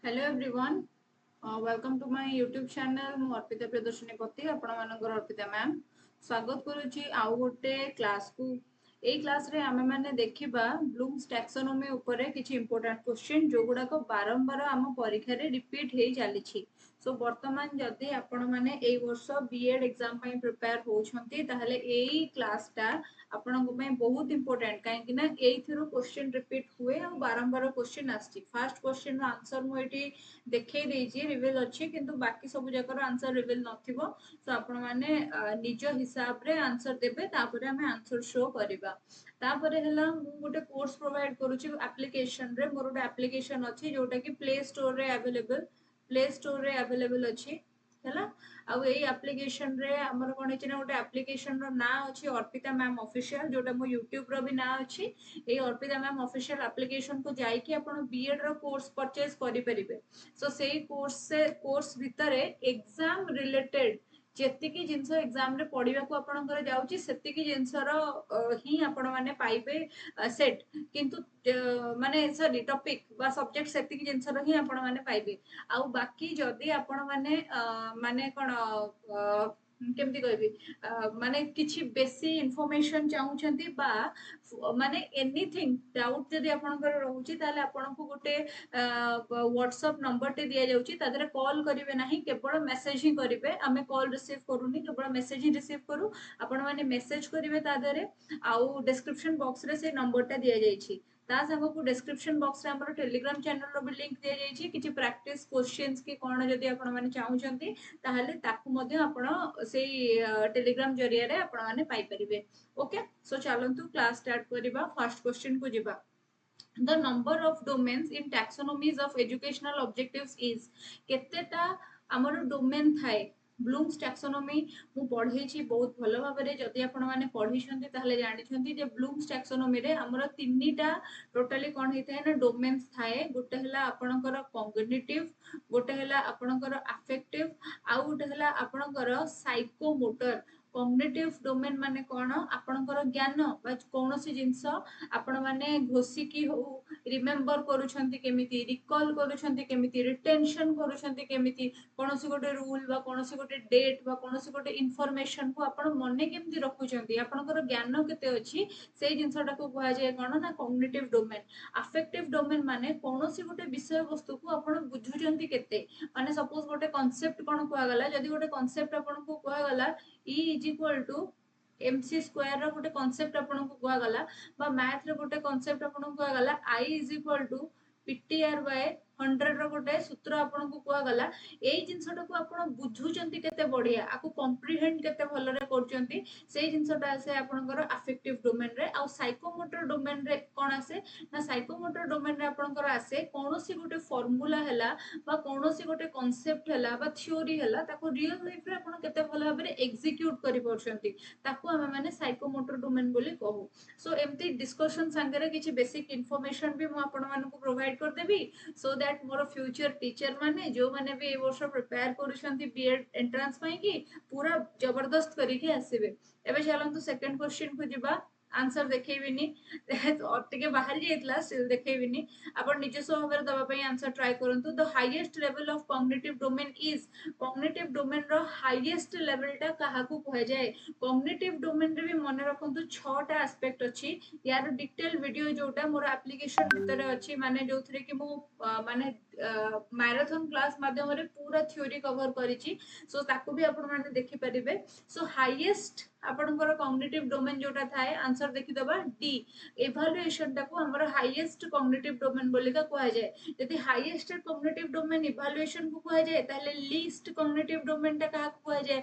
Hello everyone, welcome to my YouTube channel. मु अर्पिता प्रियदर्शनी पति आपण मानकर अर्पिता मैम स्वागत करुच्ची आउ गोटे क्लास को। एई क्लास रे आमे माने देखिबा ब्लूम्स टैक्सोनॉमी ऊपर किछि इंपोर्टेंट क्वेश्चन जो गुडा को बारंबार आम परीक्षा रे रिपीट हे चलीछि। सो वर्तमान जदि आपण माने एई वर्ष बीएड एग्जाम पई प्रिपेयर होछंती ताहले एई क्लासटा आपनको पई बहुत इंपोर्टेंट काहेकि ना एइथिरो क्वेश्चन रिपीट हुए और बारंबार क्वेश्चन आछि। फर्स्ट क्वेश्चन रो आंसर मु एटी देखै देछि, रिवील अछि, किंतु बाकी सब जकर आंसर रिवील नथिबो। सो आपण माने निज हिसाब रे आंसर देबे, तापरे हमें आंसर शो करिबा। तापरे हला मु गोटे कोर्स प्रोवाइड करूछि एप्लीकेशन रे। मोर गोटे एप्लीकेशन अछि जोटा कि प्ले स्टोर रे अवेलेबल अछि हैला। आउ एई एप्लीकेशन रे हमर कोन अछि ना गोटे एप्लीकेशन रो ना अछि अर्पिता मैम ऑफिशियल, जोटा मो यूट्यूब रो भी ना अछि। एई अर्पिता मैम ऑफिशियल एप्लीकेशन को जाई कि आपण बीएड रो कोर्स परचेज करि परिबे। सो सेई कोर्स भितरे एग्जाम रिलेटेड जेतिकी जिंस एग्जाम रे पढ़िबा को आपणकर जाउची सेतिकी जिंसर ही आपण माने पाइबे सेट, किंतु माने सॉरी टॉपिक बा सब्जेक्ट सेतिकी जिंसर ही आपण माने पाइबे। आउ बाकी जदि आपण माने माने कोन केमती कहबी माने किछि बेसी इंफॉर्मेशन चाहूछंती बा माने एनीथिंग डाउट जदि आपणकर रहउची ताले आपनको गोटे व्हाट्सएप नंबर टे दिया जाउची, तादरे कॉल करिवे नाही, केवल मेसेज ही करिवे। आमे कॉल रिसीव करूनी, केवल मेसेज ही रिसीव करू। आपण माने मेसेज करिवे तादरे आउ डिस्क्रिप्शन बॉक्स रे से नंबर टा दिया जाइछि। ता संग को डिस्क्रिप्शन बॉक्स रे हमर टेलीग्राम चैनल रो भी लिंक दिया जाइछि। किछि प्रैक्टिस क्वेश्चंस की कोन जदि आपण माने चाहूछंती ताहले ताकू मध्ये आपण सेई टेलीग्राम जरिया रे आपण माने पाई परिबे। ओके, सो चलंतु क्लास स्टार्ट करिबा। फर्स्ट क्वेश्चन को जिबा। The number of domains in taxonomies of educational objectives is केतेटा हमर डोमेन थाए ब्लूम्स टैक्सोनॉमी मु पढ़ेछि बहुत भलो भाबरे। जदि आपण माने पढ़िछंती ताहले जानिछंती जे ब्लूम्स टैक्सोनॉमी रे हमर तीनटा टोटली कोन हेताय ना डोमेन्स थाए। गोटे हला आपणकर कॉग्निटिव, गोटे हला आपणकर अफेक्टिव, आ गोटे हला आपणकर साइकोमोटर। कॉग्निटिव डोमेन माने कोन आपणकर ज्ञान बा कोनोसी जिंस आपण माने घोषिकी हो रिमेंबर करूछंती केमिति, रिकॉल करूछंती केमिति, रिटेंशन करूछंती केमिति, कोनोसी गोटे रूल बा कोनोसी गोटे डेट बा कोनोसी गोटे इंफॉर्मेशन को आपण मने केमिति रखुछंती, आपणकर ज्ञान केते अछि, सेई जिंसटा को कुआ जाय कोन ना कॉग्निटिव डोमेन। अफेक्टिव डोमेन माने कोनोसी गोटे विषय वस्तु को आपण बुझुछंती केते, माने सपोज गोटे कांसेप्ट कोन कुआ गला, जदि गोटे कांसेप्ट आपण को कुआ गला E = mc स्क्वायर रो गोटे कांसेप्ट आपण को कुआ गला, बा मैथ रे गोटे कांसेप्ट आपण को कुआ गला I = ptr/100 रो गोटे सूत्र आपण को कुआ गला। एई जिंसटा को आपण बुझुचंती केते बढ़िया, आकु कॉम्प्रिहेंड केते भलो रे करचंती, सेई जिंसटा आसे आपणकर अफेक्टिव डोमेन रे। आ साइकोमोटर डोमेन रे कोन आसे ना, साइकोमोटर डोमेन रे आपणकर आसे कोनोसी गोटे फार्मूला हैला बा कोनोसी गोटे कांसेप्ट हैला बा थ्योरी हैला, ताको रियल लाइफ रे आपण केते भलो भाबरे एग्जीक्यूट करि परचंती, ताको हम माने साइकोमोटर डोमेन बोली कहू। सो एमती डिस्कशन संगे किसी बेसिक इनफॉरमेशन भी मु आपण मानकु प्रोवाइड कर देबी, so that more future teacher माने जो माने भी ए वर्ष प्रिपेयर करूछंती बीएड एंट्रेंस पई की पूरा जबरदस्त करिके आसीबे। एबे चलंतु सेकंड क्वेश्चन को जिबा। आंसर देखेबिनी और टिके बाहर जाइतला, स्टिल देखेबिनी। आपण निजस्व भाबरे दबा पई आंसर ट्राई करंतु। The highest level of cognitive domain is, cognitive domain रो हाईएस्ट लेवल टा काहाकू कह जाय। कॉग्निटिव डोमेन रे भी मन रखंतु 6 टा एस्पेक्ट अछि। यार डिटेल वीडियो जोटा मोर एप्लीकेशन भितर अछि, माने जोथरे कि मु माने मैराथन क्लास माध्यम रे पूरा थ्योरी कवर करिछि। सो ताको भी आपण माने देखि परिबे। सो हाईएस्ट आपणकर कॉग्निटिव डोमेन जोटा थाए, आंसर देखि दबा डी। इवैल्यूएशन टाको हमर हाईएस्ट कॉग्निटिव डोमेन बोलिका कहा जाय। यदि हाईएस्ट कॉग्निटिव डोमेन इवैल्यूएशन को कहा जाय, ताले लीस्ट कॉग्निटिव डोमेन टा काहा कहा जाय।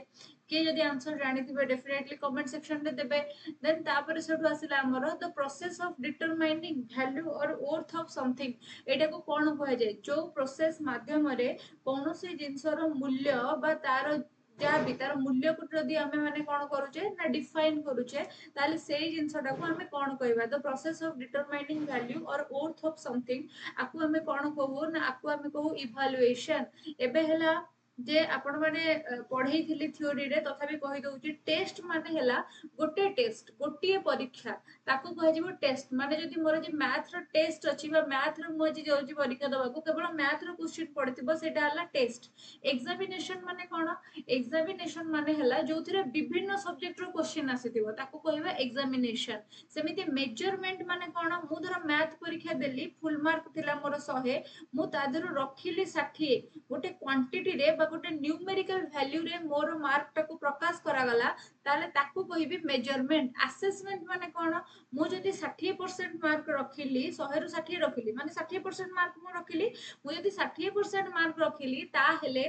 के जदि आंसर जानि थिबे डेफिनेटली कमेंट सेक्शन रे देबे। देन तापर सेठो आसिला हमर the process of determining value और वर्थ ऑफ समथिंग। एटा को कोन कहा जाय, जो प्रोसेस माध्यम रे कोनोसी जिंसर मूल्य बा तार जा भी तार मूल्य को जदि हमें माने कोन करूचे ना डिफाइन करूचे, ताले सेई जिंसटा को हमें कोन कहबा। The process of determining value और वर्थ ऑफ समथिंग, आकु हमें कोन कहू ना, आकु हमें कहू इवैल्यूएशन। एबे हला जे आपण माने पढ़ई थिली थ्योरी रे तथापि कहि दउची टेस्ट माने हला गोटे टेस्ट गोटे परीक्षा ताको कह जिवो टेस्ट माने जदि मोर जे मैथ रो टेस्ट अछि बा मैथ रो मो जे जाउची परीक्षा दबाको केवल मैथ रो क्वेश्चन पड़तिबो सेटा हला टेस्ट। एग्जामिनेशन माने कोन एग्जामिनेशन माने हला जोथिरे विभिन्न सब्जेक्ट रो क्वेश्चन आसीतिबो ताको कहबा एग्जामिनेशन। सेमिति मेजरमेंट माने कोन मु धर मैथ परीक्षा देली फुल मार्क थिला मोर 100 मु तादरो रखिली 60 गोटे क्वांटिटी रे बा गोटे न्यूमेरिकल वैल्यू रे मोर मार्क टाको प्रकाश करा गला ताले ताको कहिबी मेजरमेंट। असेसमेंट माने कोन मु जदि 60% मार्क रखिली 100 रु 60 रखिली माने 60% मार्क मु रखिली मु जदि 60% मार्क रखिली ता हेले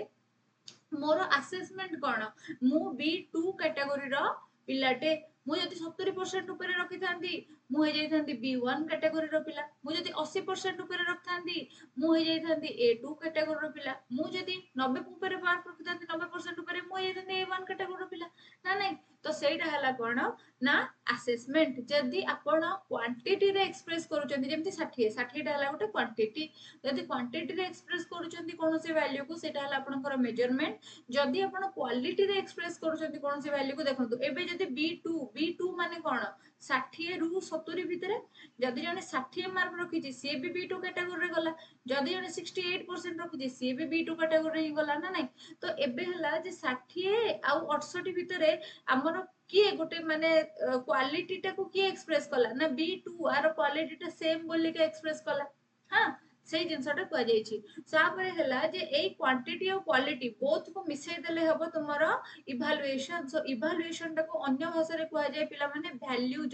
मोर असेसमेंट कोन मु B2 कैटेगरी रो पिलाटे मु जदि 70% ऊपर रखि थांदी मु हे जाई थांदी B1 कैटेगरी रो पिला मु जदि 80% ऊपर रख थांदी मु हे जाई थांदी A2 कैटेगरी रो पिला मु जदि 90 ऊपर मार्क रखि थांदी 90% ऊपर मु हे जाई थांदी A1 कैटेगरी रो पिला ना नहीं। तो सेटा हला कोन ना असेसमेंट जदि आपण क्वांटिटी रे एक्सप्रेस करूचंदी जेमति 60 60 टा हला गोटे क्वांटिटी जदि क्वांटिटी रे एक्सप्रेस करूचंदी कोनोसी वैल्यू को सेटा हला आपनकर मेजरमेंट। जदि आपण क्वालिटी रे एक्सप्रेस करूचंदी कोनोसी वैल्यू को देखंतु एबे जदि B2 माने कोन 60 रु 70 भितरे जदि जने 60 मार्क रखिछि से भी B2 कैटेगरी रे गला जदि जने 68% रखिछि से भी B2 कैटेगरी रे ही गला ना नहीं। तो एबे हला जे 60 आ 68 भितरे हमर किए गोटे माने क्वालिटी टा को किए एक्सप्रेस कला ना B2 आर क्वालिटी टा सेम बोली के एक्सप्रेस कला। हां सेही जिनसटा कह जायछि सापरे हला जे एई क्वांटिटी और क्वालिटी बोथ को मिसै देले हबो तुमरो इवैल्यूएशन। सो इवैल्यूएशन टा को अन्य भाषा रे कह जाय पिला माने वैल्यू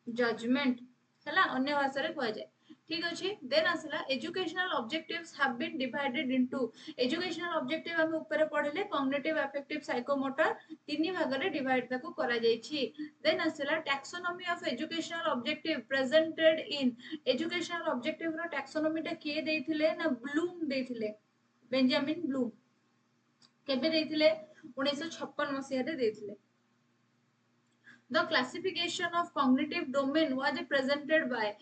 जजमेंट हला अन्य भाषा रे कह जाय ठीक अछि। देन आसला educational objectives have been divided into educational objective हम ऊपर पढले कॉग्निटिव अफेक्टिव साइकोमोटर तीन भाग रे डिवाइड ताको करा जायछि। देन आसला taxonomy of educational objective presented in educational objective रो टैक्सोनॉमी टा किए देथिले ना ब्लूम देथिले बेंजामिन ब्लूम केबे देथिले 1956 मसिया रे देथिले। The classification of cognitive domain was presented by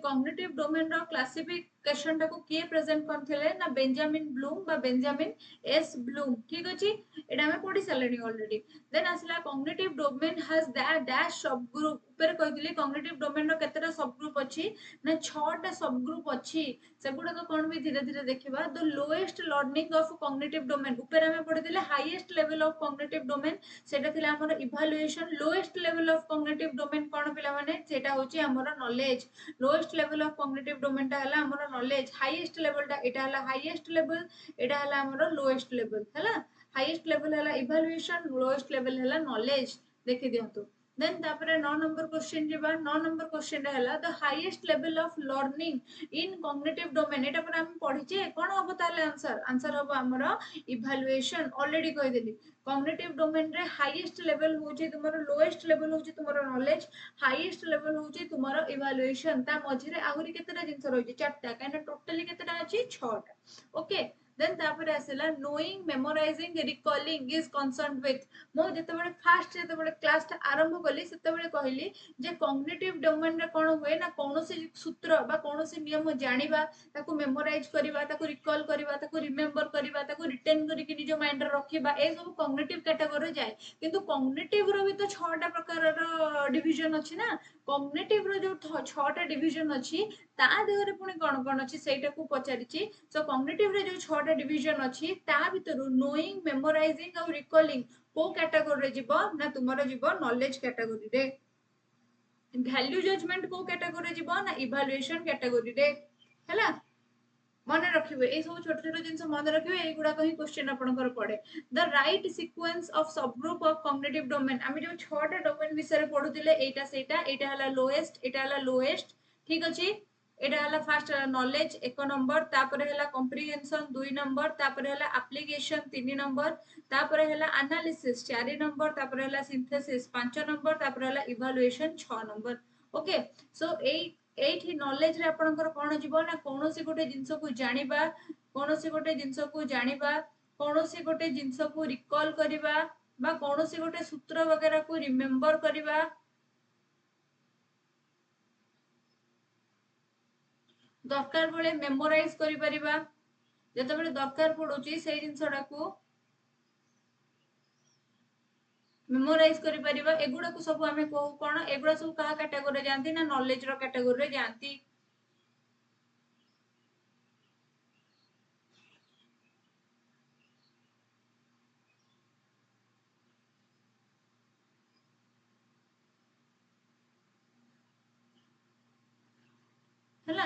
cognitive domain row classification टाको किए प्रेजेंट करथिले ना बेंजामिन ब्लूम बा बेंजामिन एस ब्लूम ठीक अछि एटा हम पढी सालेनी ऑलरेडी। देन आसला cognitive domain has dash सब ग्रुप ऊपर कहितली cognitive domain रो केतेटा सब ग्रुप अछि ना 6 टा सब ग्रुप अछि सेगुडा को कोन भी धीरे धीरे देखिबा। The lowest learning of cognitive domain ऊपर हम पढितले highest level of cognitive domain सेटा थिला हमर evaluation. Lowest level of cognitive domain कोन पिला माने सेटा होची हमर knowledge. Lowest level of cognitive domain टा हला हमर नॉलेज हाईएस्ट लेवल टा एटा हला हाईएस्ट लेवल एटा हला हमर लोएस्ट लेवल हला। हाईएस्ट लेवल हला इवैल्यूएशन लोएस्ट लेवल हला नॉलेज देखि दियंतु। देन तापरे 9 नंबर क्वेश्चन जेबा 9 नंबर क्वेश्चन हला the highest level of learning in cognitive domain एटा पर हम पढिचे कोन हबो ताले आंसर हबो हमर इवैल्यूएशन ऑलरेडी कहि देली। कॉग्निटिव डोमेन रे हाईएस्ट लेवल होची तुमरो लोएस्ट लेवल होची तुमरो नॉलेज हाईएस्ट लेवल होची तुमरो इवैल्यूएशन ता मझी रे आहुरी केतेटा जिंस रहिची चारटा काइना टोटली केतेटा अछि 6टा ओके। देन तापर आसेला knowing memorising recalling is concerned with मो जते बडे फास्ट जते बडे क्लास ता आरंभ कली सेते बडे कहली जे कॉग्निटिव डोमेन रे कोन होय ना कोनोसी सूत्र बा कोनोसी नियम जानिबा ताको मेमोराइज करिबा ताको रिकॉल करिबा ताको रिमेंबर करिबा ताको रिटेन करी कि निजो माइंड रे रखिबा ए सब कॉग्निटिव कैटेगरी जाय। किंतु कॉग्निटिव रो भी तो 6टा प्रकार रो डिवीजन अछि ना कॉग्निटिव रो जो 6टा डिवीजन अछि ता देहरे पुनी कोन अछि सेटा को पचारिछि। सो कॉग्निटिव रे जो 6टा डिवीजन अछि ता भितरु नोइंग मेमोराइजिंग और रिकॉलिंग को कैटेगरी रे जिवो ना तुमरो जिवो नॉलेज कैटेगरी रे। वैल्यू जजमेंट को कैटेगरी रे जिवो ना इवैल्यूएशन कैटेगरी रे हैला। मन रखिबे ए सब छोट छोट जिंस मन रखिबे ए गुडा कहि क्वेश्चन आपनकर पड़े। द राइट सीक्वेंस ऑफ सब ग्रुप ऑफ कॉग्निटिव डोमेन आमी जो 6टा डोमेन विषय रे पढुतिले एटा सेटा एटा हला लोएस्ट एटा हला लोएस्ट ठीक अछि। एटा हला फर्स्ट नॉलेज 1 नंबर तापरे हला कॉम्प्रिहेंशन 2 नंबर तापरे हला एप्लीकेशन 3 नंबर तापरे हला एनालिसिस 4 नंबर तापरे हला सिंथेसिस 5 नंबर तापरे हला इवैल्यूएशन 6 नंबर ओके। सो एठी नॉलेज रे आपनकर कोन जीवो ना कोनोसी गोटे जिंस को जानिबा कोनोसी गोटे जिंस को जानिबा कोनोसी गोटे जिंस को रिकॉल करिबा बा कोनोसी गोटे सूत्र वगैरह को रिमेंबर करिबा दरकार बेले मेमोराइज करि परिबा जते बेले दरकार पडुची सेही जिंसटा को मेमोराइज करि परिबा एगुडा को सब आमे कहू कोन एगुडा सब कहा कैटेगरी जानती ना नॉलेज रो कैटेगरी जानती है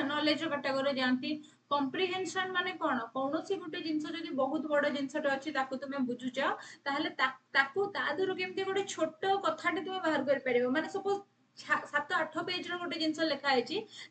नॉलेज कैटेगरी जानती कॉम्प्रिहेंशन माने कोन कोनोसी गुटे जिंस जदी बहुत बड़ जिंसटा अछि ताकू तुमे बुझुछ ताहले ताकू तादुरु केमते गुटे छोट कथाटे तुमे बाहर कर परिबो माने सपोज 7-8 पेज रो गोटे जिंस लिखा है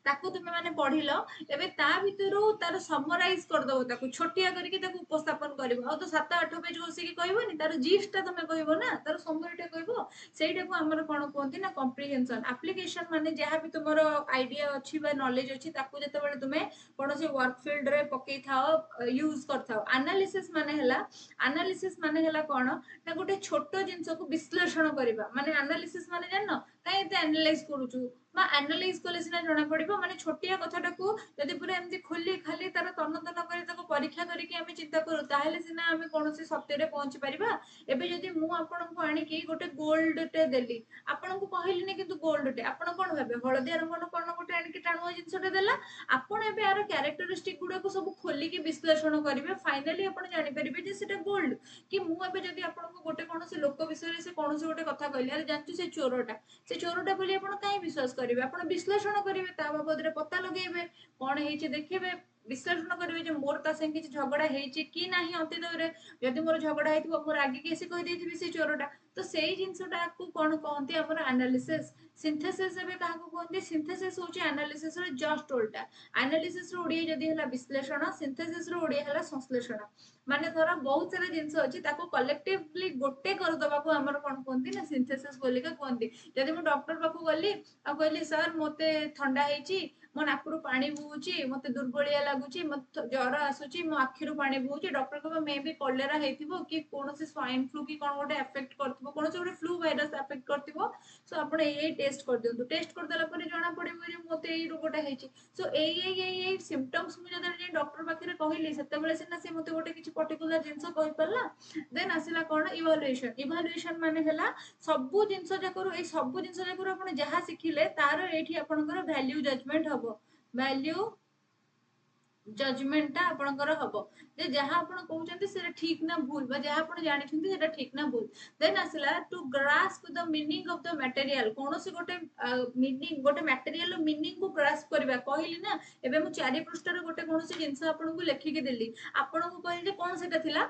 ताकू तुमे माने पढ़िलो एबे ता भितरु तार समराइज कर दबो ताकू छोटिया करके ताकू उपस्थापन करबो आ तो 7-8 पेज बसी के कहबोनी तार जिस्टटा तुमे कहबो ना तार समरीटा कहबो सेटा को हमर कोन कहंती ना कॉम्प्रिहेंशन एप्लीकेशन माने जहा भी तुमरो आईडिया अछि बा नॉलेज अछि ताकू जते बेले तुमे कोनोसी वर्क फील्ड रे पकई थाओ यूज कर थाओ एनालिसिस माने हला कोन ना गोटे छोटो जिंस को विश्लेषण करबा माने एनालिसिस माने जाननो काई एते एनालाइज करूछु मा एनालाइज कले सिना जणा पड़िबो माने छोटिया कथाटा को यदि पूरा एमती खुली खाली तार तन तन करे ताको परीक्षा करिके हमें चिंता करू ताहेले सिना हमें कोनोसी सत्य रे पहुंच परिबा एबे यदि मु आपन को आनी की गोटे गोल्ड टे देली आपन को कहली ने किंतु गोल्ड टे आपन कोन भाबे हळदिया रंगन कोन गोटे आनी की टाणुआ जिंसटे देला आपन एबे आरो कैरेक्टरिस्टिक गुडा को सब खोली की विश्लेषण करिवे फाइनली आपन जानि परिबे जे सेटा गोल्ड कि मु एबे जदि आपन को गोटे कोनोसी लोक विषय रे से कोनोसी गोटे कथा कहली अरे जानछु से चोरटा से चोरटा बोली आपन काई विश्वास करिवे आपन विश्लेषण करिवे ता बाबद रे पता लगेइबे कोन हेछि देखिबे विश्लेषण करिवे जे मोर ता संग किछि झगड़ा हेछि कि नाही अतीत रे यदि मोर झगड़ा हेतिबो मोर आगे केसी कहि देथिबि से चोरटा तो सेही जिंसटा को कोन कहंती हमर एनालिसिस सिंथेसिस एबे काहा को कहंती सिंथेसिस होछि एनालिसिस रे जस्ट उल्टा एनालिसिस रो ओडिया जदि हला विश्लेषण सिंथेसिस रो ओडिया हला संश्लेषण माने धर बहुत सारा जिंस अछि ताको कलेक्टिवली गोटे कर दबा को हमर कोन कहंती ना सिंथेसिस बोली का कहंती जदि मु डॉक्टर पाखु गली आ कहली सर मते ठंडा हेछि मो नाकरु पानी बुउची मते दुर्बलिया लागुची मते ज्वर आसुची मो आखिरु पानी बुउची डॉक्टर कहबो मे बी कॉलेरा हेतिबो कि कोनोसी स्वाइन फ्लू की कोन गोटे अफेक्ट करतिबो कोनोसी गोटे फ्लू वायरस अफेक्ट करतिबो सो आपण एई टेस्ट कर दियंतु टेस्ट कर देला परे जाना पड़िबो जे मते एई रोगटा हेछि सो एई सिम्पटम्स मु जदर जे डॉक्टर पाखरे कहली सेते बेले सिना से मते गोटे किछि पर्टिकुलर जिंस कहि परला देन आसिला कोन इवैल्यूएशन माने हला सबु जिंस जाकरू ए सबु जिंस जाकरू आपण जहा सिखिले तार एठी आपनकर वैल्यू जजमेंट हबो वैल्यू जजमेंट आपनकर हबो जे जहा आपण कहउचंती से ठीक ना भूल बा जहा आपण जानि छंती सेटा ठीक ना भूल देन आसिला to grasp the meaning of the material कोनोसी गोटे मीनिंग गोटे मटेरियल रो मीनिंग को ग्रास्प करबा कहली ना एबे मु 4 पृष्ठ रे गोटे कोनोसी जिंस आपण को लेखि के देली आपण को कहली जे कोन सेटा थिला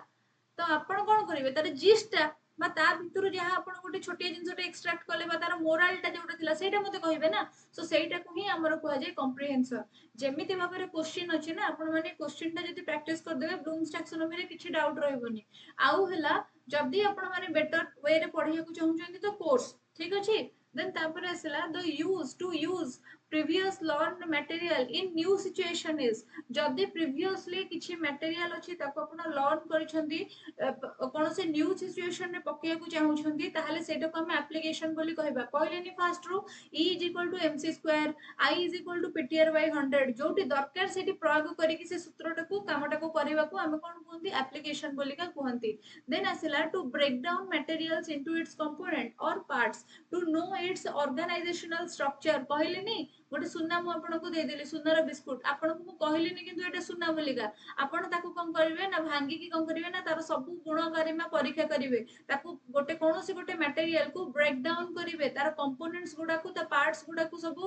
तो आपण कोन करिवे तार जिस्टा बा ता भितरु जहा आपण गोटे छोटिया जिंसटे एक्सट्रैक्ट कले बा तार मोरालटा जोटा थिला सेटा मते कहिबे ना सो सेटा को ही हमर कहै जे कॉम्प्रिहेंशन जेमिति भाबरे क्वेश्चन अछि ना आपण माने क्वेश्चन ता जति प्रैक्टिस कर देबे ब्लूम्स टैक्सोनॉमी रे किछि डाउट रहबोनी आउ हला जदी आपण माने बेटर वे रे पढिया को चाहउछन्ती तो कोर्स ठीक अछि देन तापर आसला the use to use previous learned material in new situation is जदि प्रीवियसली किछि मटेरियल अछि ताको आपण लर्न करिसंती कोन से न्यू सिचुएशन रे पकेया को चाहउछंती ताहाले सेटा को हम एप्लीकेशन बोली कहबा कहलेनी फास्ट रो E = mc square I = ptr/100 जोटी दरकार सेठी प्रयोग करी कि से सूत्रटा को कामटा को करबा को हम कोन कहंती एप्लीकेशन बोली का कहंती देन आसिला to break down materials into its component और parts to know its organisational structure कहलेनी गोटे सुना मु आपन को दे देली सुनार बिस्कुट आपन को मु कहलिनी किंतु एटा सुना बोलिका आपन ताको कोन करिवे ना भांगी की कोन करिवे ना तार सब गुण गरिमा परीक्षा करिवे ताको गोटे कोनोसी गोटे मटेरियल को ब्रेक डाउन करिवे तार कंपोनेंट्स गुडा को ता पार्ट्स गुडा को सब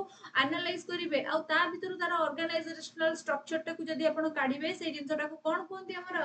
एनालाइज करिवे आ ता भितर तार ऑर्गेनाइजेशनल स्ट्रक्चर टा को जदी आपन काढिवे से जिंसटा को कोन कहंती हमर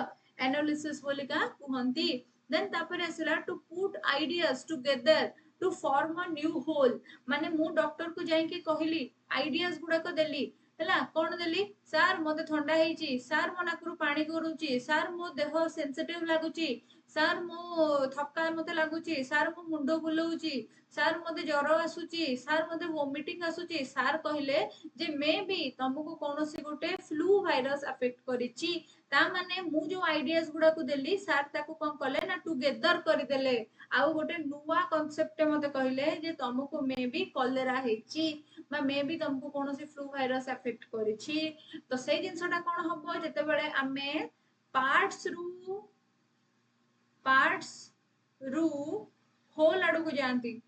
एनालिसिस बोलिका कहंती देन तापर आसिला to put ideas together to form a new whole माने मु डॉक्टर को जाई के कहली आइडियाज गुडा को देली हला कोन देली सर मते ठंडा हेची सर मो नाकरू पानी गरुची सर मो देह सेंसिटिव लागुची सर मो थक्का मते लागुची सर मो मुंडो बुलौची सर मते ज्वर आसुची सर मते वोमिटिंग आसुची सर कहले जे मे बी तुमको कोनोसी गोटे फ्लू वायरस अफेक्ट करिची ता माने मु जो आइडियाज गुडा को देली सर ताको कोन कले ना टुगेदर कर देले आउ गोटे नुवा कांसेप्ट मते कहले जे तुमको मे बी कॉलेरा हेची बा मे बी तुमको कोनोसी फ्लू वायरस अफेक्ट करिछि तो सेई जिंसटा कोन हबो जते बेले आमे पार्ट्स रु होल आडू को जानती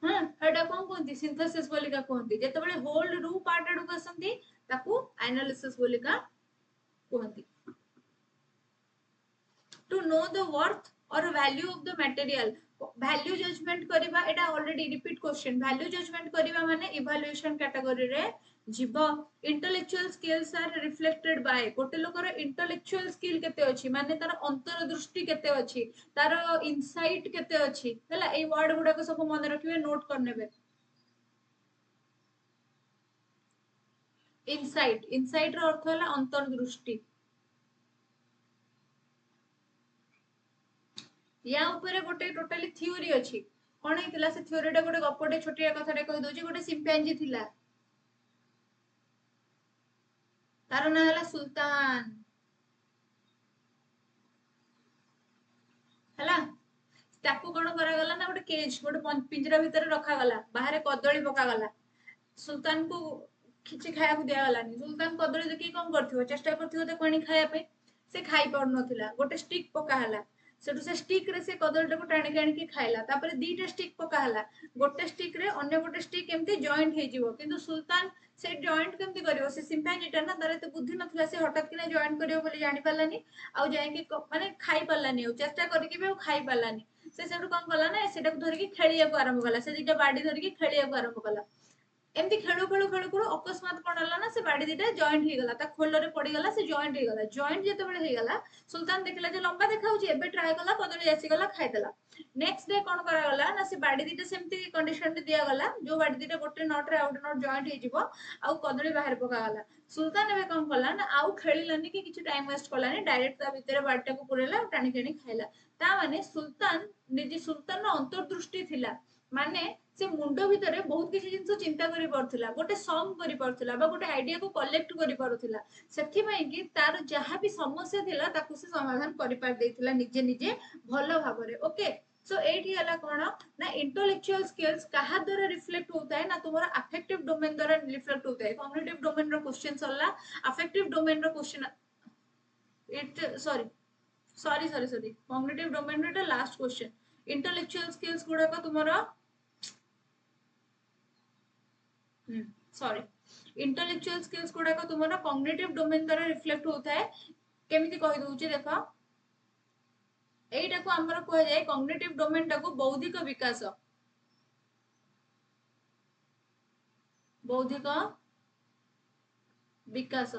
हाँ हेडा कोन कोंती सिंथेसिस बोलिका कोंती जते बेले होल रु पार्ट आडू को असंती ताकू analysis बोलिका कोंती to know the worth or value of the material value judgment करिबा एटा already repeat question value judgment करिबा माने इवैल्यूएशन कैटेगरी रे जीव intellectual skills are reflected by गोटे लोकर इंटेलेक्चुअल स्किल केते अछि माने तार अंतर्दृष्टि केते अछि तार इनसाइट केते अछि हला ए वर्ड गुडा को सब मन रखिबे नोट करनेबे इनसाइट रो अर्थ हला अंतर्दृष्टि या ऊपर गोटे टोटली थ्योरी अछि कोन हेतिला से थ्योरीटा गोटे गपटे छोटिया कथाटे कहि दोछि गोटे सिम्पैंजी थिला तार ना हला सुल्तान हला ताकू कोन करा गला ना गोटे केज गोटे पिंजरा भीतर रखा गला बाहर कदली पका गला सुल्तान को किछि खाया को दिया गलानी सुल्तान कदली देखि कोन करथिबो चेष्टा करथिबो त कोनी खाया पे से खाई पर नथिला गोटे स्टिक पका हला सेटु से स्टिक रे से कदलटा को टाणी टाणी के खाइला तापर दीटा स्टिक पका हला गोटे स्टिक रे अन्य गोटे स्टिक एम्ति जॉइंट हे जिवो किंतु सुल्तान से जॉइंट केम्ति करिवो से सिम्पैंजीटा ना तारे तो बुद्धि नथिला से हठात किने जॉइंट करिवो बोली जानि पालानी आ जाय के माने खाई पालानी चेष्टा करि के भी खाई पालानी से सेटु कोन कला ना सेटा को धरि के खेलिया को आरंभ कला से दीटा बाडी धरि के खेलिया को आरंभ कला एमती खेलु खेलु खेलु खेलु अकस्मात कोन हला ना से बाडी दीटा जॉइंट हे गला ता खोल रे पड़ी गला से जॉइंट हे गला जॉइंट जते बेले हे गला सुल्तान देखला जे लंबा देखाउची एबे ट्राई कला कदली आसी गला खाइ देला नेक्स्ट डे कोन करा गला ना से बाडी दीटा सेमती कंडीशन रे दिया गला जो बाडी दीटा गोटे नट रे आउट नट जॉइंट हे जिवो आउ कदली बाहर पका गला सुल्तान एबे कोन कला ना आउ खेलिलानी कि किछि टाइम वेस्ट कलानी डायरेक्ट ता भीतर बाडटा को पुरेला टाणी टाणी खाइला ता माने सुल्तान निजी सुल्तान नो अंतर्दृष्टि थिला माने से मुंडो भितरे बहुत किसी जिंस चिंता करि परथिला गोटे सम करि परथिला बा गोटे आइडिया को कलेक्ट करि परथिला सेथि पई कि तार जहा भी समस्या थिला ताकू से समाधान करि पार देथिला निजे निजे भलो भाबरे ओके सो एठी हला कोन ना इंटेलेक्चुअल स्किल्स कहा द्वारा रिफ्लेक्ट होता है ना तुम्हारा अफेक्टिव डोमेन द्वारा रिफ्लेक्ट होता है कॉग्निटिव डोमेन रो क्वेश्चन सरला अफेक्टिव डोमेन रो question it sorry cognitive domain रो लास्ट क्वेश्चन इंटेलेक्चुअल स्किल्स गुडा को तुम्हारा सॉरी इंटेलेक्चुअल स्किल्स गुडा को तुम्हारा कॉग्निटिव डोमेन द्वारा रिफ्लेक्ट होता है केमिति कहि दोउची देखो एटा को हमर कह जाय कॉग्निटिव डोमेन टा को बौद्धिक विकास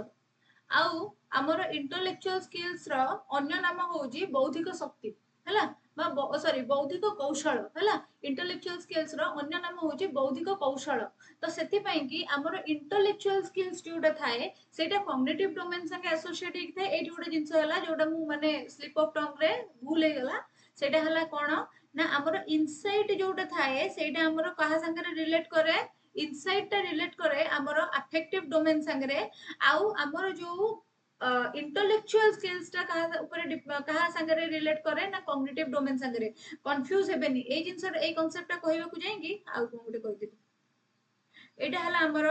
आउ हमर इंटेलेक्चुअल स्किल्स रो अन्य नाम होउची बौद्धिक शक्ति हला बा सॉरी बौद्धिक कौशल हला इंटेलेक्चुअल स्किल्स रो अन्य नाम होउची बौद्धिक कौशल तो सेति पई कि हमर इंटेलेक्चुअल स्किल्स जोटा थाए सेटा कॉग्निटिव डोमेन संगे एसोसिएटेड थाए एटी गोटे जिंस हला जोटा मु माने स्लिप ऑफ टंग रे भूल हे गला सेटा हला कोन ना हमर इनसाइट जोटा थाए सेटा हमर कहा संगे रिलेट करे इनसाइट टा रिलेट करे हमर अफेक्टिव डोमेन संगे आउ हमर जो इंटेलेक्चुअल स्किल्स टा कहा ऊपर कहा संगे रिलेट करे ना कॉग्निटिव डोमेन संगे कंफ्यूज हेबेनी ए जिंस ए कांसेप्ट टा कहबा को जाएंगी आउ कोन गोटे कहि देबी एटा हला हमर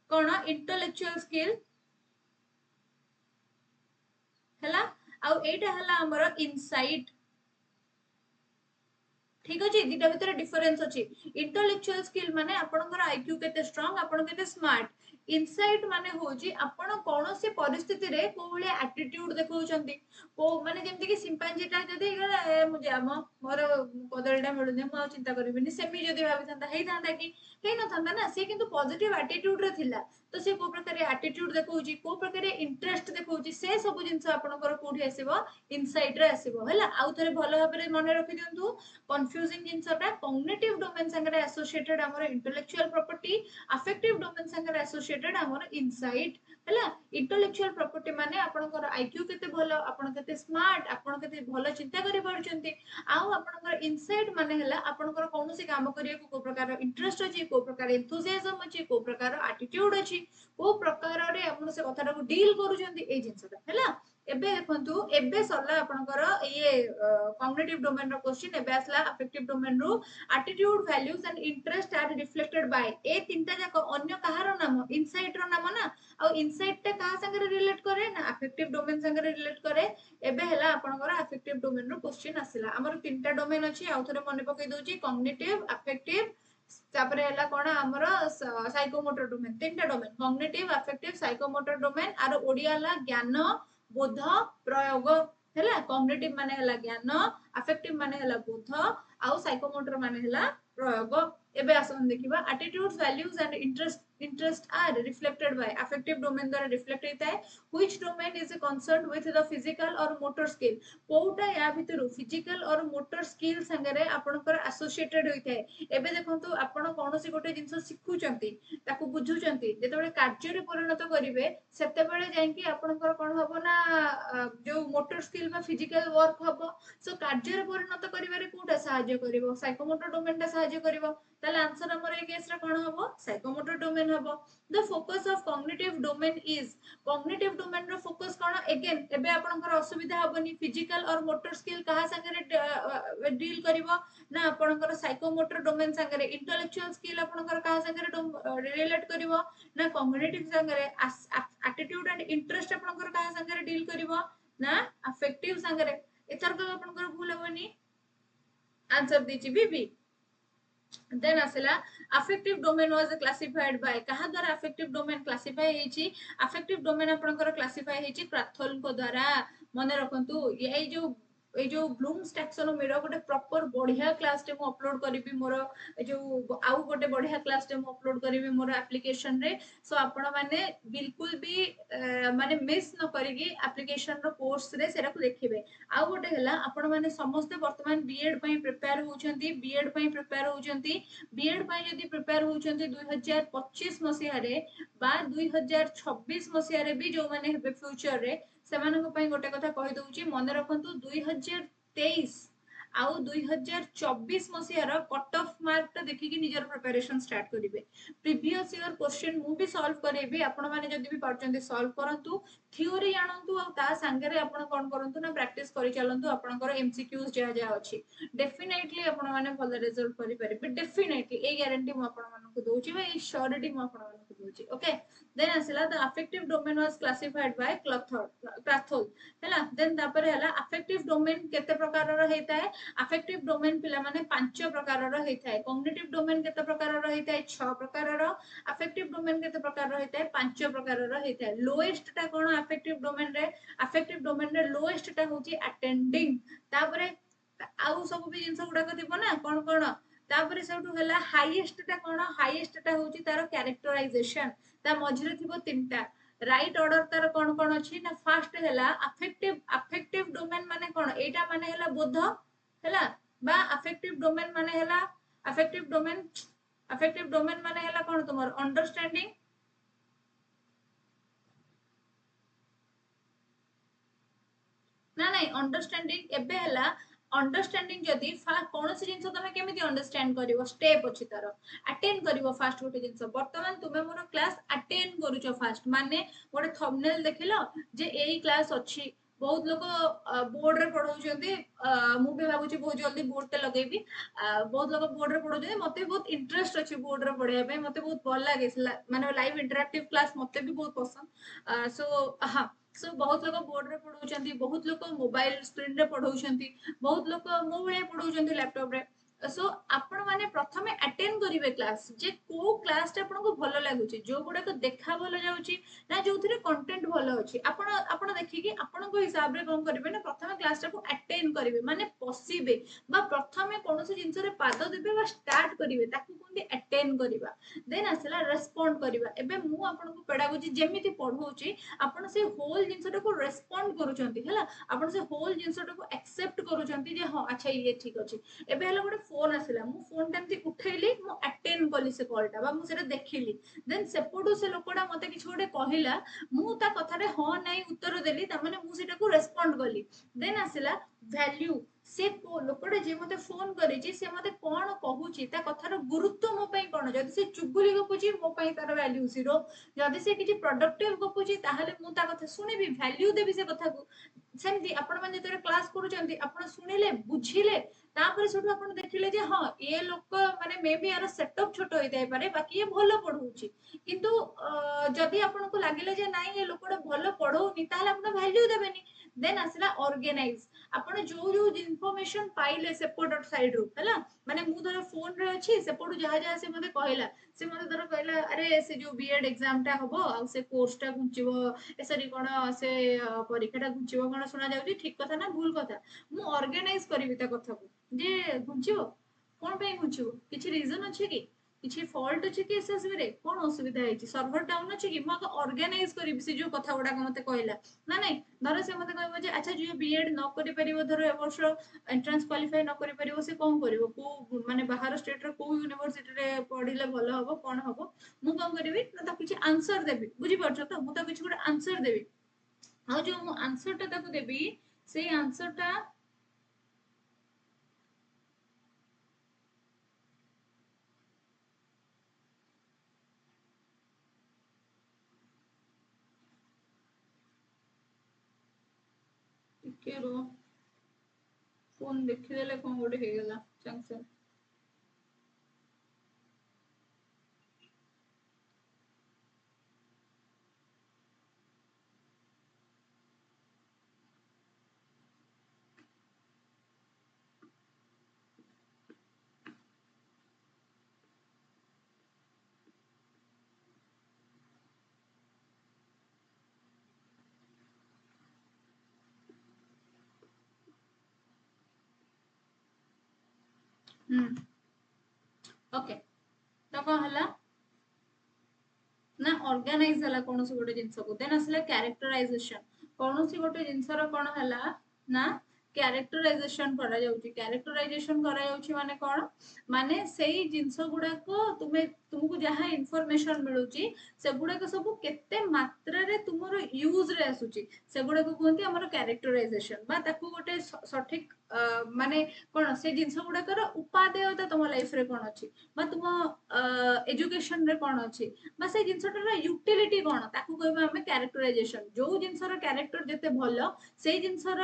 कोन इंटेलेक्चुअल स्किल हला आउ एटा हला हमर इनसाइट ठीक अछि दिटा भीतर डिफरेंस अछि इंटेलेक्चुअल स्किल माने आपनकर आईक्यू केते स्ट्रांग आपन केते स्मार्ट इनसाइट माने होजी आपण कोनोसी परिस्थिति रे कोले एटीट्यूड देखौचंती को माने जेमति कि सिम्पैंजीटा जदी मुझे हम मोर कदलटा मिलुने म चिंता करबिनी सेमी जदी भाबी थांता हेई थांता कि हेई न थांता ना से किंतु पॉजिटिव एटीट्यूड रे थिला तो से को प्रकार एटीट्यूड देखौची को प्रकार इंटरेस्ट देखौची से सब जिंस आपनकर कोठी आसीबो इनसाइट रे आसीबो हला आउ थरे भलो भाबरे मने रखि दियंतु कंफ्यूजिंग जिंसटा कॉग्निटिव डोमेन संगे एसोसिएटेड हमर इंटेलेक्चुअल प्रॉपर्टी अफेक्टिव डोमेन संगे एसोसिएटेड हमर इनसाइट हैला इंटेलेक्चुअल प्रॉपर्टी माने आपनकर आईक्यू केते भलो आपन केते स्मार्ट आपन केते भलो चिंता करि पारुचंती आउ आपनकर इनसाइट माने हैला आपनकर कोनोसी काम करिया को प्रकार इंटरेस्ट अछि को प्रकार एंथुसियाज्म अछि को प्रकार एटीट्यूड अछि को प्रकार रे आपन से कथाटा को डील करूचंती ए जिंसटा हैला एबे देखंतु एबे सरला आपनकर ये कॉग्निटिव डोमेन रो क्वेश्चन एबे आसला अफेक्टिव डोमेन रो attitude values and interest are reflected by ए तीनटा जाक अन्य कहारो नाम इनसाइट रो नाम ना और इनसाइट टा कहा संगे रिलेट करे ना अफेक्टिव डोमेन संगे रिलेट करे एबे हला आपनकर अफेक्टिव डोमेन रो क्वेश्चन आसिला हमर तीनटा डोमेन अछि आ थोरे मने पकई दोची कॉग्निटिव अफेक्टिव तापरे हला कोन हमर साइकोमोटर डोमेन तीनटा domain cognitive affective psychomotor domain आरो ओडिया ला ज्ञान बोध प्रयोग हैला कॉग्निटिव माने हला ज्ञान अफेक्टिव माने हला बोध आउ साइकोमोटर माने हला प्रयोग एबे आसन देखिबा attitudes values and interest are reflected by affective domain द्वारा रिफ्लेक्ट होता है which domain is concerned with the physical और मोटर स्किल कोटा या भितरु फिजिकल और मोटर स्किल संगरे आपनकर एसोसिएटेड होता है एबे देखंतु आपण कोनोसी गोटे जिंस सिखुचंती ताकू बुझुचंती जेतबेले कार्य रे परिणत करिवे सेतेबेले जाईकी आपनकर कोन हबो ना जो मोटर स्किल बा फिजिकल वर्क हबो सो कार्य रे परिणत करिवारे कोटा सहाय्य करिवो साइकोमोटर डोमेन टा सहाय्य करिवो ताले आंसर हमर ए केस रे कोन हबो साइकोमोटर डोमेन हबो the focus of cognitive domain is cognitive domain रो फोकस कोन अगेन एबे आपनकर असुविधा हबनी फिजिकल और मोटर स्किल कहा संगे डील करिवो ना आपनकर साइकोमोटर डोमेन संगे इंटेलेक्चुअल स्किल आपनकर कहा संगे रिलेट करिवो ना कॉग्निटिव संगे एटीट्यूड एंड इंटरेस्ट आपनकर कहा संगे डील करिवो ना अफेक्टिव संगे एथर को आपनकर भूल हबनी आंसर दीची बी then asila affective domain was classified by kaha द्वारा affective domain classify हेची affective domain आपनकर classify हेची क्राथल को द्वारा मने रखंतु ए जो ब्लूम्स टैक्सोनॉमी रो गोटे प्रॉपर बढ़िया क्लास टे मु अपलोड करबी मोर जो आउ गोटे बढ़िया क्लास टे मु अपलोड करबी मोर एप्लीकेशन रे सो आपण माने बिल्कुल भी माने मिस न करिगी एप्लीकेशन रो कोर्स रे सेरा को देखिबे आउ गोटे हला आपण माने समस्त वर्तमान बीएड पई प्रिपेयर होउछंती बीएड पई प्रिपेयर होउछंती बीएड पई जदी प्रिपेयर होउछंती 2025 मसिया रे बा 2026 मसिया रे भी जो माने हेबे फ्यूचर रे सेमानक पई गोटे कथा कहि दउची मने रखंतु 2023 आउ 2024 मसिया रो कट ऑफ मार्क ता देखि कि निजर प्रिपरेशन स्टार्ट करिवे प्रीवियस ईयर क्वेश्चन मु भी सॉल्व करेबी आपण माने जदी भी परचंती सॉल्व करंतु थ्योरी जानंतु आ ता संगे रे आपण कोन करंतु ना प्रैक्टिस करि चलंतु आपनकर एमसीक्यूज जा जा अछि डेफिनेटली आपण माने भल रिजल्ट करि परिबे डेफिनेटली ए गारंटी मु आपण मानकु दोउची बा ए श्योरिटी मु आपण मानकु दोउची ओके देन आसिला the affective domain was classified by Krathwohl हैला देन तापर हैला अफेक्टिव डोमेन केते प्रकार रो हेता है अफेक्टिव डोमेन पिला माने पांच प्रकार रो हेता है कॉग्निटिव डोमेन केते प्रकार रो हेता है 6 प्रकार रो अफेक्टिव डोमेन केते प्रकार रो हेता है 5 प्रकार रो हेता है लोएस्ट टा कोन अफेक्टिव डोमेन रे लोएस्ट टा होची अटेंडिंग तापरे आउ सब भी जिंस गुडा को दिबो ना कोन कोन तापरे सेटु हला हाईएस्ट टा कोन हाईएस्ट टा होची तारो कैरेक्टराइजेशन ता मझरे थिबो तीनटा राइट ऑर्डर तार कोन कोन अछि ना फर्स्ट हला अफेक्टिव डोमेन माने कोन एटा माने हला बोध हला बा अफेक्टिव डोमेन माने हला अफेक्टिव डोमेन माने हला कोन तुमर अंडरस्टैंडिंग ना नहीं अंडरस्टैंडिंग एबे हला अंडरस्टैंडिंग जदी कौन सी जिंस तमे केमिति अंडरस्टैंड करिवो स्टेप अछि तार अटेंड करिवो फास्ट गोटे जिंस वर्तमान तुमे मोर क्लास अटेंड करूचो फास्ट माने गोटे थंबनेल देखिलो जे एई क्लास अछि बहुत लोग बोर्ड रे पढौचंती मु भी भाबुची बहुत जल्दी बोर्ड ते लगेबी बहुत लोग बोर्ड रे पढौचंती मते बहुत इंटरेस्ट अछि बोर्ड रे पढिया पे मते बहुत भल लागे माने लाइव इंटरैक्टिव क्लास मते भी बहुत पसंद सो हां सो बहुत लोग बोर्ड रे पढौचंती बहुत लोग मोबाइल स्क्रीन रे पढौचंती बहुत लोग मो भले पढौचंती लैपटॉप रे सो आपण माने प्रथमे अटेंड करिवे क्लास जे को क्लास ता आपन को भलो लागुची जो गुडा को देखा भलो जाउची ना जोथिरे कंटेंट भलो अछि आपण आपण देखि कि आपण को हिसाब रे कोन करिवे ना प्रथमे क्लास ता को अटेंड करिवे माने पसिबे बा प्रथमे कोनोसी जिंस रे पाद देबे बा स्टार्ट करिवे ताकू कोनदी अटेंड करिवा देन आसला रेस्पोंड करिवा एबे मु आपण को पेडागोजी जेमिति पढौची आपण से होल जिंस को रेस्पोंड करूचंती हला आपण से होल जिंस को एक्सेप्ट करूचंती जे हां अच्छा ये ठीक अछि एबे हला गोटे फोन आसिला मु फोन टा उठेली मु अटेंड कली से कॉलटा बा मु सेटा देखिली देन सेपटू से लोकटा मते किछ गोटे कहिला मु ता कथारे हां नाही उत्तर देली ता माने मु सेटा को रेस्पोंड कली देन आसिला वैल्यू से लोकटा जे मते फोन करिछि से मते कोन कहूछि ता कथार गुरुत्व मो पई कोन जदि से चुगुली गपुछि मो पई तार वैल्यू जीरो जदि से किछि प्रोडक्टिव गपुछि ताहाले मु ता कथा सुनिबी वैल्यू देबी से कथा को सेमती आपण माने जेतरे क्लास करूचंती आपण सुनिले बुझिले तापर सेठु आपण देखिले जे हां ए लोक माने मे बी यार सेटअप छोटो होई जाय पारे बाकी ये भलो पढौछि किंतु जदि आपण को लागिले जे नाही ए लोकडा भलो पढौनी ताहाले आपण वैल्यू देबेनी देन आसला ऑर्गेनाइज आपण जो जो इन्फॉर्मेशन पाइले सेपोर्ट साइड रो हला माने मु धर फोन रे अछि सेपोर्ट जहा जहा से मते कहला से मते धर कहला अरे से जो बीएड एग्जाम टा हबो आ से कोर्स टा घुंचिबो ए सरी कोन से परीक्षा टा घुंचिबो कोन सुना जाउची ठीक कथा ना भूल कथा मु ऑर्गेनाइज करबी ता कथा को जे घुंचिबो कोन पे घुंचिबो किछि रीजन अछि कि किछि फॉल्ट अछि कि एसएसबी रे कोन असुविधा हेछि सर्वर डाउन अछि कि म ऑर्गेनाइज करबी से जो कथा गुडा मते कहला ना नहीं धर से मते कहबो जे अच्छा जो बीएड न करि परिबो धर ए वर्ष एंट्रेंस क्वालिफाई न करि परिबो से कोन करिवो को माने बाहर स्टेट रे को यूनिवर्सिटी रे पढिले भलो हबो कोन हबो मु कोन करबी ना ता किछि आंसर देबी बुझि परछो त मु ता किछि गुडा आंसर देबी आ जो मु आंसर ता ताको देबी से आंसर ता टिके रो फोन देखिदेले कोन गोटे हे गेला संग ओके तो कोन हला ना ऑर्गेनाइज हला कोनोसी गोटे जिंस को देन असले कैरेक्टराइजेशन कोनोसी गोटे जिंसर कोन हला ना कैरेक्टराइजेशन करा जाउची कैरेक्टराइजेशन करा जाउची माने कोन माने सेही जिंस गुडा को तुमको जहा इंफॉर्मेशन मिलुची से गुडा को सब केते मात्रा रे तुमरो यूज रे आसुची से गुडा को कहंती हमर कैरेक्टराइजेशन बा ताको गोटे सठिक माने कोन से जिंस गुडा कर उपादेयता तुम लाइफ रे कोन अछि बा तुम एजुकेशन रे कोन अछि बा से जिंसटर यूटिलिटी कोन ताकू कहबा हमें कैरेक्टराइजेशन जो जिंसर कैरेक्टर जते भलो से जिंसर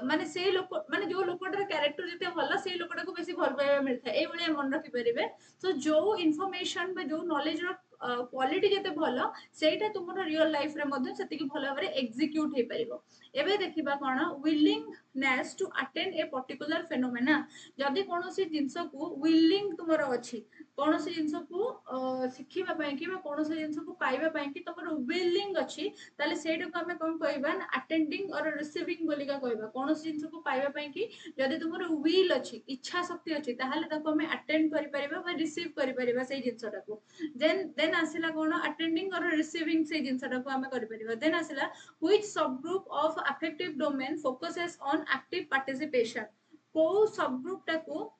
माने से लोक माने जो लोकटर कैरेक्टर जते भलो से लोकटा को बेसी भल पाइबा मिलथा ए बळे मन रखि परिबे सो जो इन्फॉर्मेशन बा जो नॉलेज रो क्वालिटी जते भलो सेटा तुमरो रियल लाइफ रे मध्ये सेति कि भलो भाबरे एग्जीक्यूट हे परिबो एबे देखिबा कोन willingness to attend a particular phenomena जदि कोनोसी जिंस को विलिंग तुमरो अछि कोनोसी जिंस को शिखिबा पई कि कोनोसी जिंस को पाइबा पई कि तमरो विलिंग अछि ताले सेटा को हमें कोन कहबा ना अटेंडिंग और रिसीविंग बोलिका कहबा कोनोसी जिंस को पाइबा पई कि जदि तुमरो विल अछि इच्छा शक्ति अछि ताहाले ताको हमें अटेंड करि परिबा बा रिसीव करि परिबा सेही जिंसटा को देन आसिला कोन अटेंडिंग और रिसीविंग सेही जिंसटा को हमें करि परिबा देन आसिला व्हिच सब group of affective domain focuses on active participation को सब ग्रुप टाको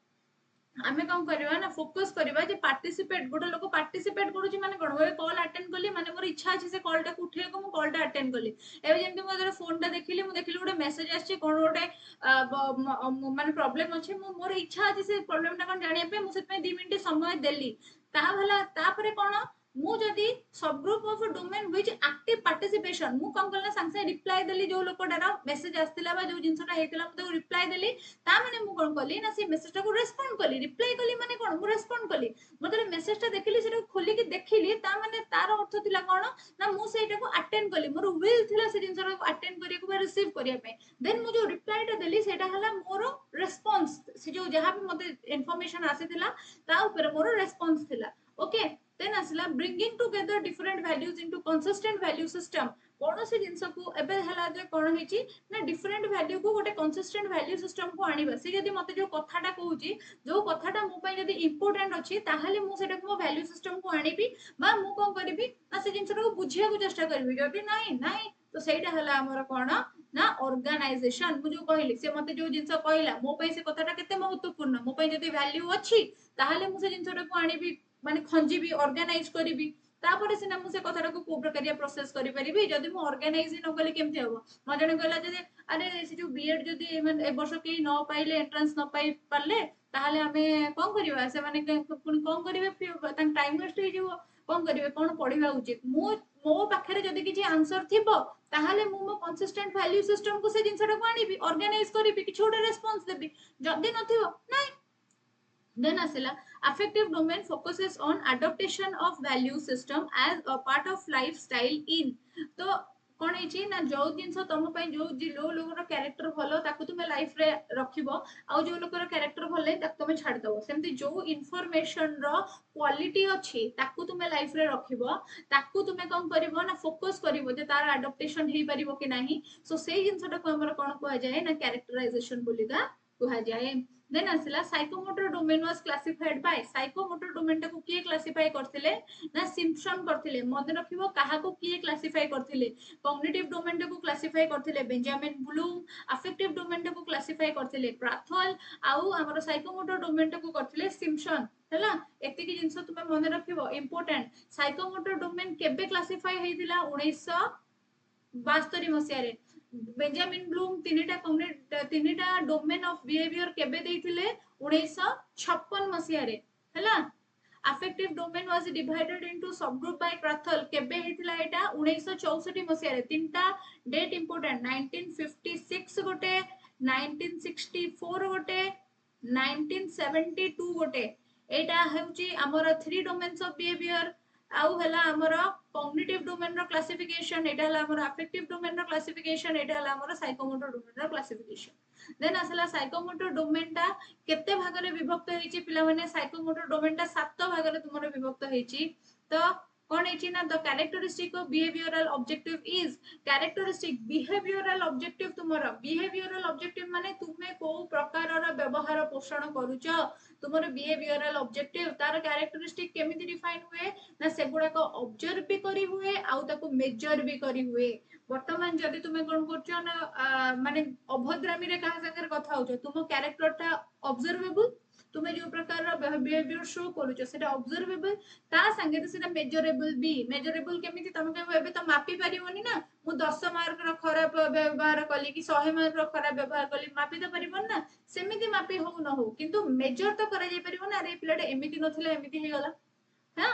आमे कौन करबा ना फोकस करबा जे पार्टिसिपेट गोटे लोक पार्टिसिपेट करूची माने कोन होय कॉल अटेंड करली माने मोर इच्छा अछि से कॉल टा उठे को मु कॉल टा अटेंड करली एबे जेंति मो जरा फोन टा देखिली मु देखिली गोटे मेसेज आछि कोन गोटे माने प्रॉब्लम अछि मु मोर इच्छा अछि से प्रॉब्लम टा कोन जानिया पे मु से 2 मिनिट समय देली ता भला तापरे कोन मु जदी सब group of domain which active participation मु कम करला संगे रिप्लाई देली जो लोकटार मेसेज आस्तिला बा जो जिंसटा हेतिला मु तो रिप्लाई देली ता माने मु कोन करली ना से मेसेज टा को रेस्पोंड करली रिप्लाई करली माने कोन मु रेस्पोंड करली मतलब मेसेज टा देखिली सेटा खोली के देखिली ता माने तार अर्थ थिला कोन ना मु सेटा को अटेंड करली मोर विल थिला से जिंसटा को अटेंड करिया को रिसीव करिया पे देन मु जो रिप्लाई टा देली सेटा हला मोर रेस्पोंस से जो जहां भी मते इन्फॉर्मेशन आसीथिला ता ऊपर मोर रेस्पोंस थिला ओके देन आसला bringing together different values into consistent value system कौन से जिंस को एबे हला जे कोन हेची ना डिफरेंट वैल्यू को गोटे कंसिस्टेंट वैल्यू सिस्टम को आनिबा से यदि मते जो कथाटा कहूची जो कथाटा मो पई यदि इंपोर्टेंट अछि ताहाले मु सेटा को वैल्यू सिस्टम को आनिबी बा मु कोन करबी ना से जिंसटा को बुझिया को चेष्टा करबी जदि नाही नाही तो सेटा हला हमर कोन ना ऑर्गेनाइजेशन मु जो कहली से मते जो जिंस कहला मो पे से कथाटा केते महत्वपूर्ण मो पे जदी वैल्यू अछि ताहाले मु से जिंसटा को आनिबी माने खंजीबी ऑर्गेनाइज करिबी तापर सिना मु से कथाटा को को प्रकार प्रोसेस करि परिबी जदी मु ऑर्गेनाइज न कले केमते हबो म जने कहला जदी अरे से जो बीएड जदी माने ए वर्ष के न पाइले एंट्रेंस न पाइ परले ताहाले हमें कोन करबा से माने कोन करबे तन टाइम वेस्ट हो जेबो कोन करबे कोन पढिबा उचित मु मो पाखरे जदी किछि आंसर थिबो ताहाले मु मो कंसिस्टेंट वैल्यू सिस्टम को से जिंसटा को आनिबी ऑर्गेनाइज करिबी कि छोटे रेस्पॉन्स देबी जदी नथिबो नै then asila affective domain focuses on adaptation of value system as a part of lifestyle in तो कौन है ना जो जिनस तुम जो जो लोकर क्यारेक्टर भल ताकू तुम लाइफ रे रखिबो आउ जो लोकर क्यारेक्टर भल ताकू तुम छाड़ दबो सेमती जो इन्फॉर्मेशन रो क्वालिटी अछि ताकू तुम लाइफ रे रखिबो ताकू तुम कोन करबो ना फोकस करबो जे तार अडॉप्टेशन हे परिबो कि नाही सो से जिनसटा को हमर कोन कहै जाय ना कैरेक्टराइजेशन बोलिका कहै जाय देन आसला psychomotor domain was classified by psychomotor domain को किए क्लासिफाई करथिले ना सिम्पसन करथिले मन रखिबो काहा को किए क्लासिफाई करथिले कॉग्निटिव डोमेन को क्लासिफाई करथिले बेंजामिन ब्लूम अफेक्टिव डोमेन को क्लासिफाई करथिले क्राथल आउ हमर साइकोमोटर डोमेन को करथिले सिम्पसन हैला एति की जिंस तुमे मन रखिबो इंपोर्टेंट साइकोमोटर डोमेन केबे क्लासिफाई हेतिला 1972 मसिया बेंजामिन ब्लूम तीनिटा डोमेन ऑफ बिहेवियर केबे देइथिले 1956 मसिया रे हैला affective domain was divided into subgroup by Krathwohl केबे हेतिला एटा 1964 मसिया रे तीनटा डेट इंपोर्टेंट 1956 गोटे 1964 गोटे 1972 गोटे एटा हेउची हमर थ्री डोमेन्स ऑफ बिहेवियर आउ हला हमर कॉग्निटिव डोमेन रो क्लासिफिकेशन एटा हला हमर अफेक्टिव डोमेन रो क्लासिफिकेशन एटा हला हमर साइकोमोटर डोमेन रो क्लासिफिकेशन देन असला साइकोमोटर डोमेन टा केते भाग रे विभक्त हेची पिला माने साइकोमोटर डोमेन टा सात भाग रे तुमरो विभक्त हेची तो कोन हेची ना the characteristic of behavioural objective is characteristic behavioural objective तुमरो बिहेवियरल ऑब्जेक्टिव माने तुमे को प्रकार रो व्यवहार पोषण करूचो तुमरो बिहेवियरल ऑब्जेक्टिव तार कैरेक्टरिस्टिक केमिति डिफाइन हुए ना सेगुडा को ऑब्जर्व भी करी हुए आउ ताको मेजर भी करी हुए वर्तमान जदि तुमे कोन करछो ना माने अभद्रामी रे कहा संगे कथा होछो तुम कैरेक्टर ता ऑब्जर्वेबल तुमे जो प्रकार रो बिहेवियर शो करूछो सेटा ऑब्जर्वेबल ता संगे सेटा मेजरेबल केमिति तमे कहबो एबे तो मापी परिबोनी ना मु 10 मार्क रो खराब व्यवहार कली कि 100 मार्क रो खराब व्यवहार कली मापी तो परिबोन ना सेमिति मापी हो न हो किंतु मेजर तो करा जाय परिबो ना रे प्लेट एमिति नथिला एमिति हे गला हां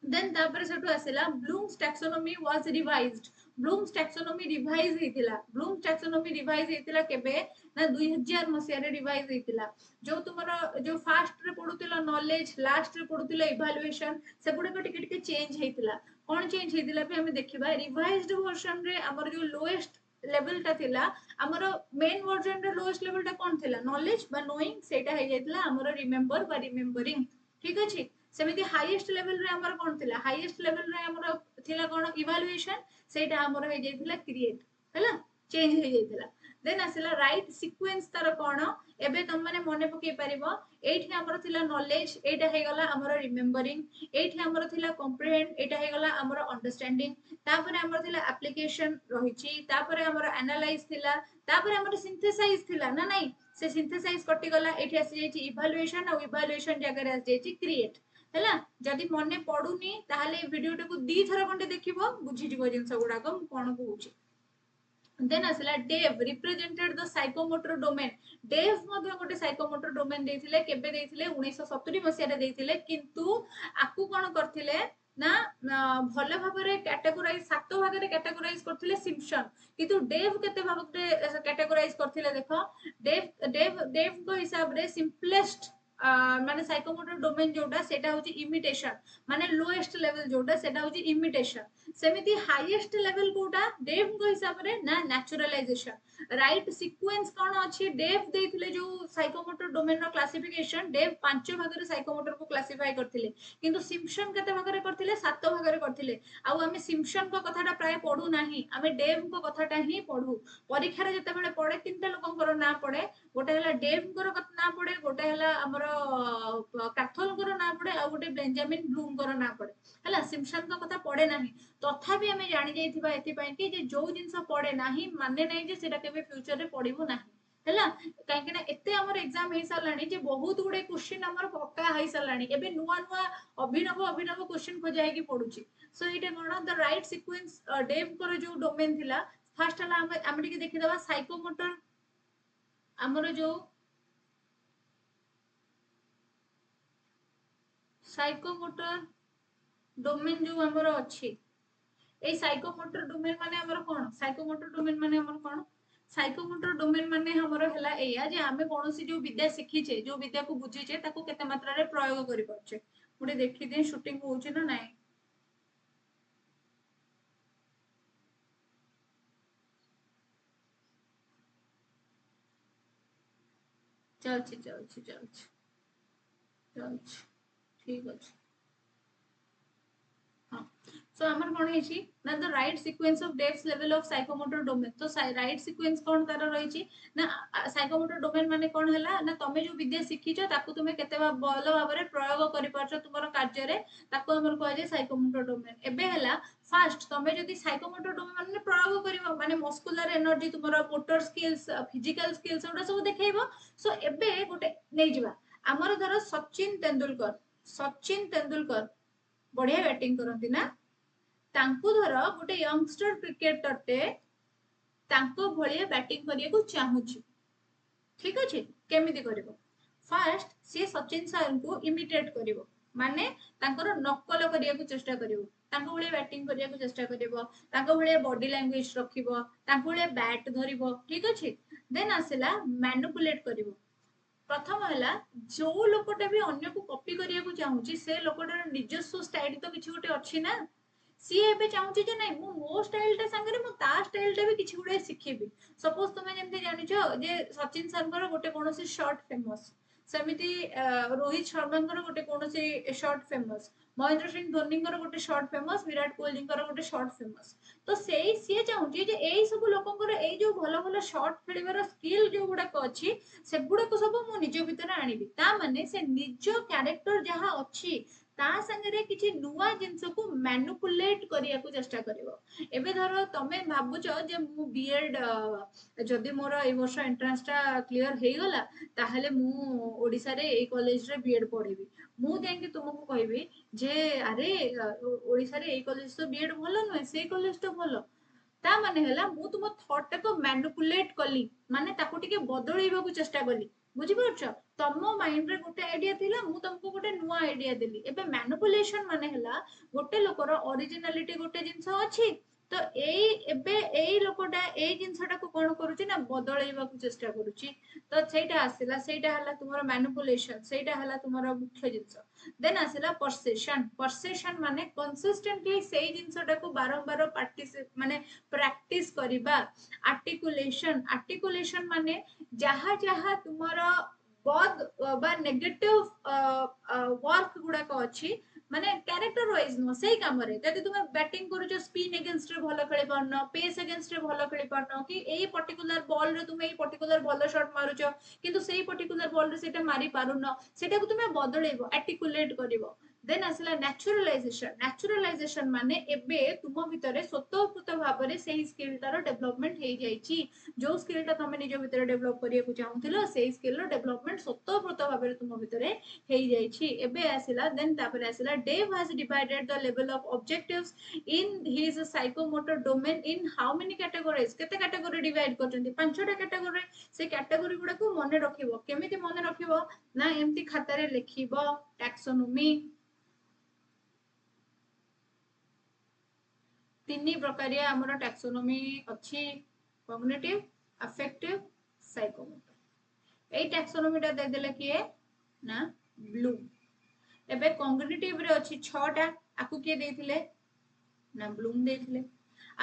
देन तापर सेटु आसिला Bloom's taxonomy was revised Bloom's taxonomy revise हेतिला ब्लूम्स टैक्सोनॉमी रिवाइज हेतिला केबे ना 2000 मसिया रे रिवाइज हेतिला जो तुमरो जो फास्ट रे पढुतिला नॉलेज लास्ट रे पढुतिला इवैल्यूएशन से गुडे को टिके टिके चेंज हेतिला कोन चेंज हेतिला भी हम देखिबा रिवाइज्ड वर्जन रे हमर जो लोएस्ट लेवल टा थिला हमर मेन वर्जन रे लोएस्ट लेवल टा कोन थिला नॉलेज बा नोइंग सेटा हे जायतिला हमर रिमेंबर बा रिमेंबरिंग ठीक अछि सेमिति हाईएस्ट लेवल रे हमर कोन थिला हाईएस्ट लेवल रे हमर थिला कोन इवैल्यूएशन सेटा हमर हे जायतिला क्रिएट हैला चेंज हे जायतिला देन आसिला राइट सीक्वेंस तार कोन एबे तुम माने मने पके परिबो एठी हमर थिला नॉलेज एटा हे गला हमर रिमेंबरिंग एठी हमर थिला कॉम्प्रिहेंड एटा हे गला हमर अंडरस्टैंडिंग तापरे हमर थिला एप्लीकेशन रहिची तापरे हमर एनालाइज थिला तापरे हमर सिंथेसाइज थिला ना नाही से सिंथेसाइज कटि गला एठी आसी जायची इवैल्यूएशन और इवैल्यूएशन जगह रे आसी जायची क्रिएट हैला जदि मने पडुनी ताहाले वीडियो टाको दी थरा कंटे देखिबो बुझी जिवो जिंस गुडा को कोन कहूची देन आसला Dave represented the psychomotor domain Dave मध्ये गोटे साइकोमोटर डोमेन देथिले केबे देथिले 1970 मसिया रे देथिले किंतु आकु कोन करथिले ना भले भाबरे कैटेगराइज सात भाग रे कैटेगराइज करथिले सिम्पसन किंतु डेव केते भाग रे कैटेगराइज करथिले देखो डेव डेव डेव को हिसाब रे सिंपलेस्ट माने साइकोमोटर डोमेन जोटा सेटा होची इमिटेशन माने लोएस्ट लेवल जोटा सेटा होची इमिटेशन सेमिति हाईएस्ट लेवल कोटा डेव को हिसाब रे ना नेचुरलाइजेशन राइट सीक्वेंस कोन अछि डेव देथिले जो साइकोमोटर डोमेन रो क्लासिफिकेशन डेव पांच भाग रे साइकोमोटर को क्लासिफाई करथिले किंतु सिम्पसन केते भाग रे करथिले सात भाग रे करथिले आउ हमें सिम्पसन को कथाटा प्राय पढु नाही हमें डेव को कथाटा ही पढु परीक्षा रे जते बेले पढे तीनटा लोकन को ना पढे गोटे हला डेव को ना पढे गोटे हला हमर କାଥଲଙ୍କର ନାଁ ପଡେ ଆଉ ଗୋଟେ ବେଞ୍ଜାମିନ ବ୍ଲୁମଙ୍କର ନାଁ ପଡେ ହେଲା ସିମ୍ପସନଙ୍କ କଥା ପଡେ ନାହିଁ ତଥାପି ଆମେ ଜାଣି ଯାଇଥିବା ଏଥିପାଇଁ କି ଯେ ଯୋଉ ଜିନିଷ ପଡେ ନାହିଁ ମାନେ ନାହିଁ ଯେ ସେଟା କେବେ ଫ୍ୟୁଚରରେ ପଡିବ ନାହିଁ ହେଲା କାହିଁକି ନା ଏତେ ଆମର ଏକ୍ସାମ ହେଇ ସାରିଲାଣି ଯେ ବହୁତ ଗୁଡେ କ୍ୱେଶ୍ଚିନ୍ ଆମର ପକ୍କା ହେଇ ସାରିଲାଣି ଏବେ ନୂଆ ନୂଆ ଅଭିନବ କ୍ୱେଶ୍ଚିନ୍ ଖୋଜା ହେଇକି ପଡୁଛି ସୋ ଏଇଟା କଣ ଦ ରାଇଟ୍ ସିକ୍ୱେନ୍ସ ଡେଭଙ୍କର ଯୋଉ ଡୋମେନ୍ ଥିଲା ଫାର୍ଷ୍ଟ ହେଲା ଆମେ ଟିକେ ଦେଖିଦବା ସାଇକୋମୋଟର ଆମର ଯୋଉ ସାଇକୋମୋଟର ଡୋमेନ୍ ଯୋଉ ଆମର ଅଛି এই সাইকোমোটর ডোমেন মানে আমার কোন সাইকোমোটর ডোমেন মানে আমার কোন সাইকোমোটর ডোমেন মানে আমার হেলা এয়া যে আমি কোনসি जो विद्या শিখিছে जो विद्या को बुझीचे ताको केते मात्रा रे प्रयोग करि परछे मुडे देखि दे शूटिंग होउची ना नाही चलछि ठीक अछि हाँ सो आमर कोन हेची ना the right sequence of depth level of psychomotor domain तो राइट सीक्वेंस कोन तार रहिची ना साइकोमोटर डोमेन माने कोन हला ना तमे जो विद्या शिखिचो ताकू तुमे केते बल भाबरे प्रयोग करि परछो तुमर कार्य रे ताकू हमर कहै जे साइकोमोटर डोमेन एबे हला फास्ट तमे जदी साइकोमोटर डोमेन माने प्रयोग करिवो माने मस्कुलर एनर्जी तुमर मोटर स्किल्स फिजिकल स्किल्स ओडा सब देखैबो सो एबे गोटे नै जिबा हमर धर सचिन तेंदुलकर बढ़िया बैटिंग करती ना तांकु धर गोटे यंगस्टर क्रिकेटर टे तांको भलिया बैटिंग करिया को चाहूची ठीक अछि केमिति करिवो फर्स्ट से सचिन सर को इमिटेट करिवो माने तांकर नकल करिया को चेष्टा करिवो तांको भलिया बैटिंग करिया को चेष्टा करिवो तांको भलिया बॉडी लैंग्वेज रखिवो तांको भलिया बैट धरिवो ठीक अछि देन आसेला मैनिपुलेट करिवो प्रथम है जो लोकटा भी अन्य को कॉपी करिया को चाहूची से लोकटार निजस्व स्टाइल तो किछि गोटे अछि ना सी एबे चाहूची जे नै मो मो स्टाइल टा संगे मो ता स्टाइल टा भी किछि गुडे सिखेबी सपोज तुमे जेमति जानिछो जे सचिन सरकर गोटे कोनोसी शॉट फेमस सेमिति रोहित शर्मा गोटे कोनोसी शॉट फेमस महेंद्र सिंह धोनी गोटे शॉट फेमस विराट कोहली गोटे शॉट फेमस तो सेई सी चाहूची जे एई सब लोकंकर एई जो भलो भलो शॉट खेलिबार स्किल जो गुडा अछि से गुडा को सब मो निज भितर आनिबी ता माने से निज कैरेक्टर जहा अछि ता संगे रे किछि नुवा जिंस को मैनिपुलेट करिया को चेष्टा करिवो एबे धरो तमे भाबुचो जे मु बीएड जदी मोर ए वर्ष एंट्रेंस टा क्लियर हेई गला ताहले मु ओडिसा रे ए कॉलेज रे बीएड पढिबी मु देंके तुमको कहबी जे अरे ओडिसा रे ए कॉलेज तो बीएड भलो न से कॉलेज तो भलो ता माने हला मु तुम थॉट को मैनिपुलेट कली माने ताको टिके बदलैबा को चेष्टा कली बुझि परछ तम माइंड रे गोटे आइडिया थिला मु तुमको गोटे नुवा आइडिया देली एबे मैनिपुलेशन माने हला गोटे लोकर ओरिजिनलिटी गोटे जिंस अछि तो एई एबे एई लोकटा एई जिंसटा को कोन करूची ना बदलैबा को चेष्टा करूची तो सेटा आसिला सेटा हला तुमरो मैनिपुलेशन सेटा हला तुमरो मुख्य जिंस देन आसिला परसेशन माने कंसिस्टेंटली सेई जिंसटा को बारंबार माने प्रैक्टिस करिबा आर्टिकुलेशन माने जहा जहा तुमरो बद बा नेगेटिव वर्क गुडा को अछि माने कैरेक्टर वाइज नो सही काम रे जदि तुम बैटिंग करू स्पिन अगेंस्ट रे भलो खेली पारनो पेस अगेंस्ट रे भलो खेली पारनो कि एई पर्टिकुलर बॉल रे तुम एई पर्टिकुलर भलो शॉट मारुचो किंतु सेई पर्टिकुलर बॉल रे सेटा मारी पारुनो सेटा को तुम बदलेबो आर्टिकुलेट करिवो देन आसला नेचुरलाइजेशन माने एबे तुम भितरे स्वतःपूत भाबरे सेही स्किल तार डेवलपमेंट हेई जाईची जो स्किल ता तुम निज भितरे डेवलप करिया को चाहूथिलो सेही स्किल रो डेवलपमेंट स्वतःपूत भाबरे तुम भितरे हेई जाईची एबे आसला देन तापर आसला Dave has divided the level of objectives in his psychomotor domain in how many categories केते कैटेगरी डिवाइड करचंती पांचटा कैटेगरी से कैटेगरी गुडा को मने रखिबो केमिति मने रखिबो ना एम्ति खाता रे लिखिबो टैक्सोनॉमी तीन प्रकारिया हमर टैक्सोनॉमी अछि कॉग्निटिव अफेक्टिव साइकोमोटर एई टैक्सोनॉमी टा दे देले किए ना ब्लू एबे कॉग्निटिव रे अछि 6 टा आकु के देथिले ना ब्लूम देथिले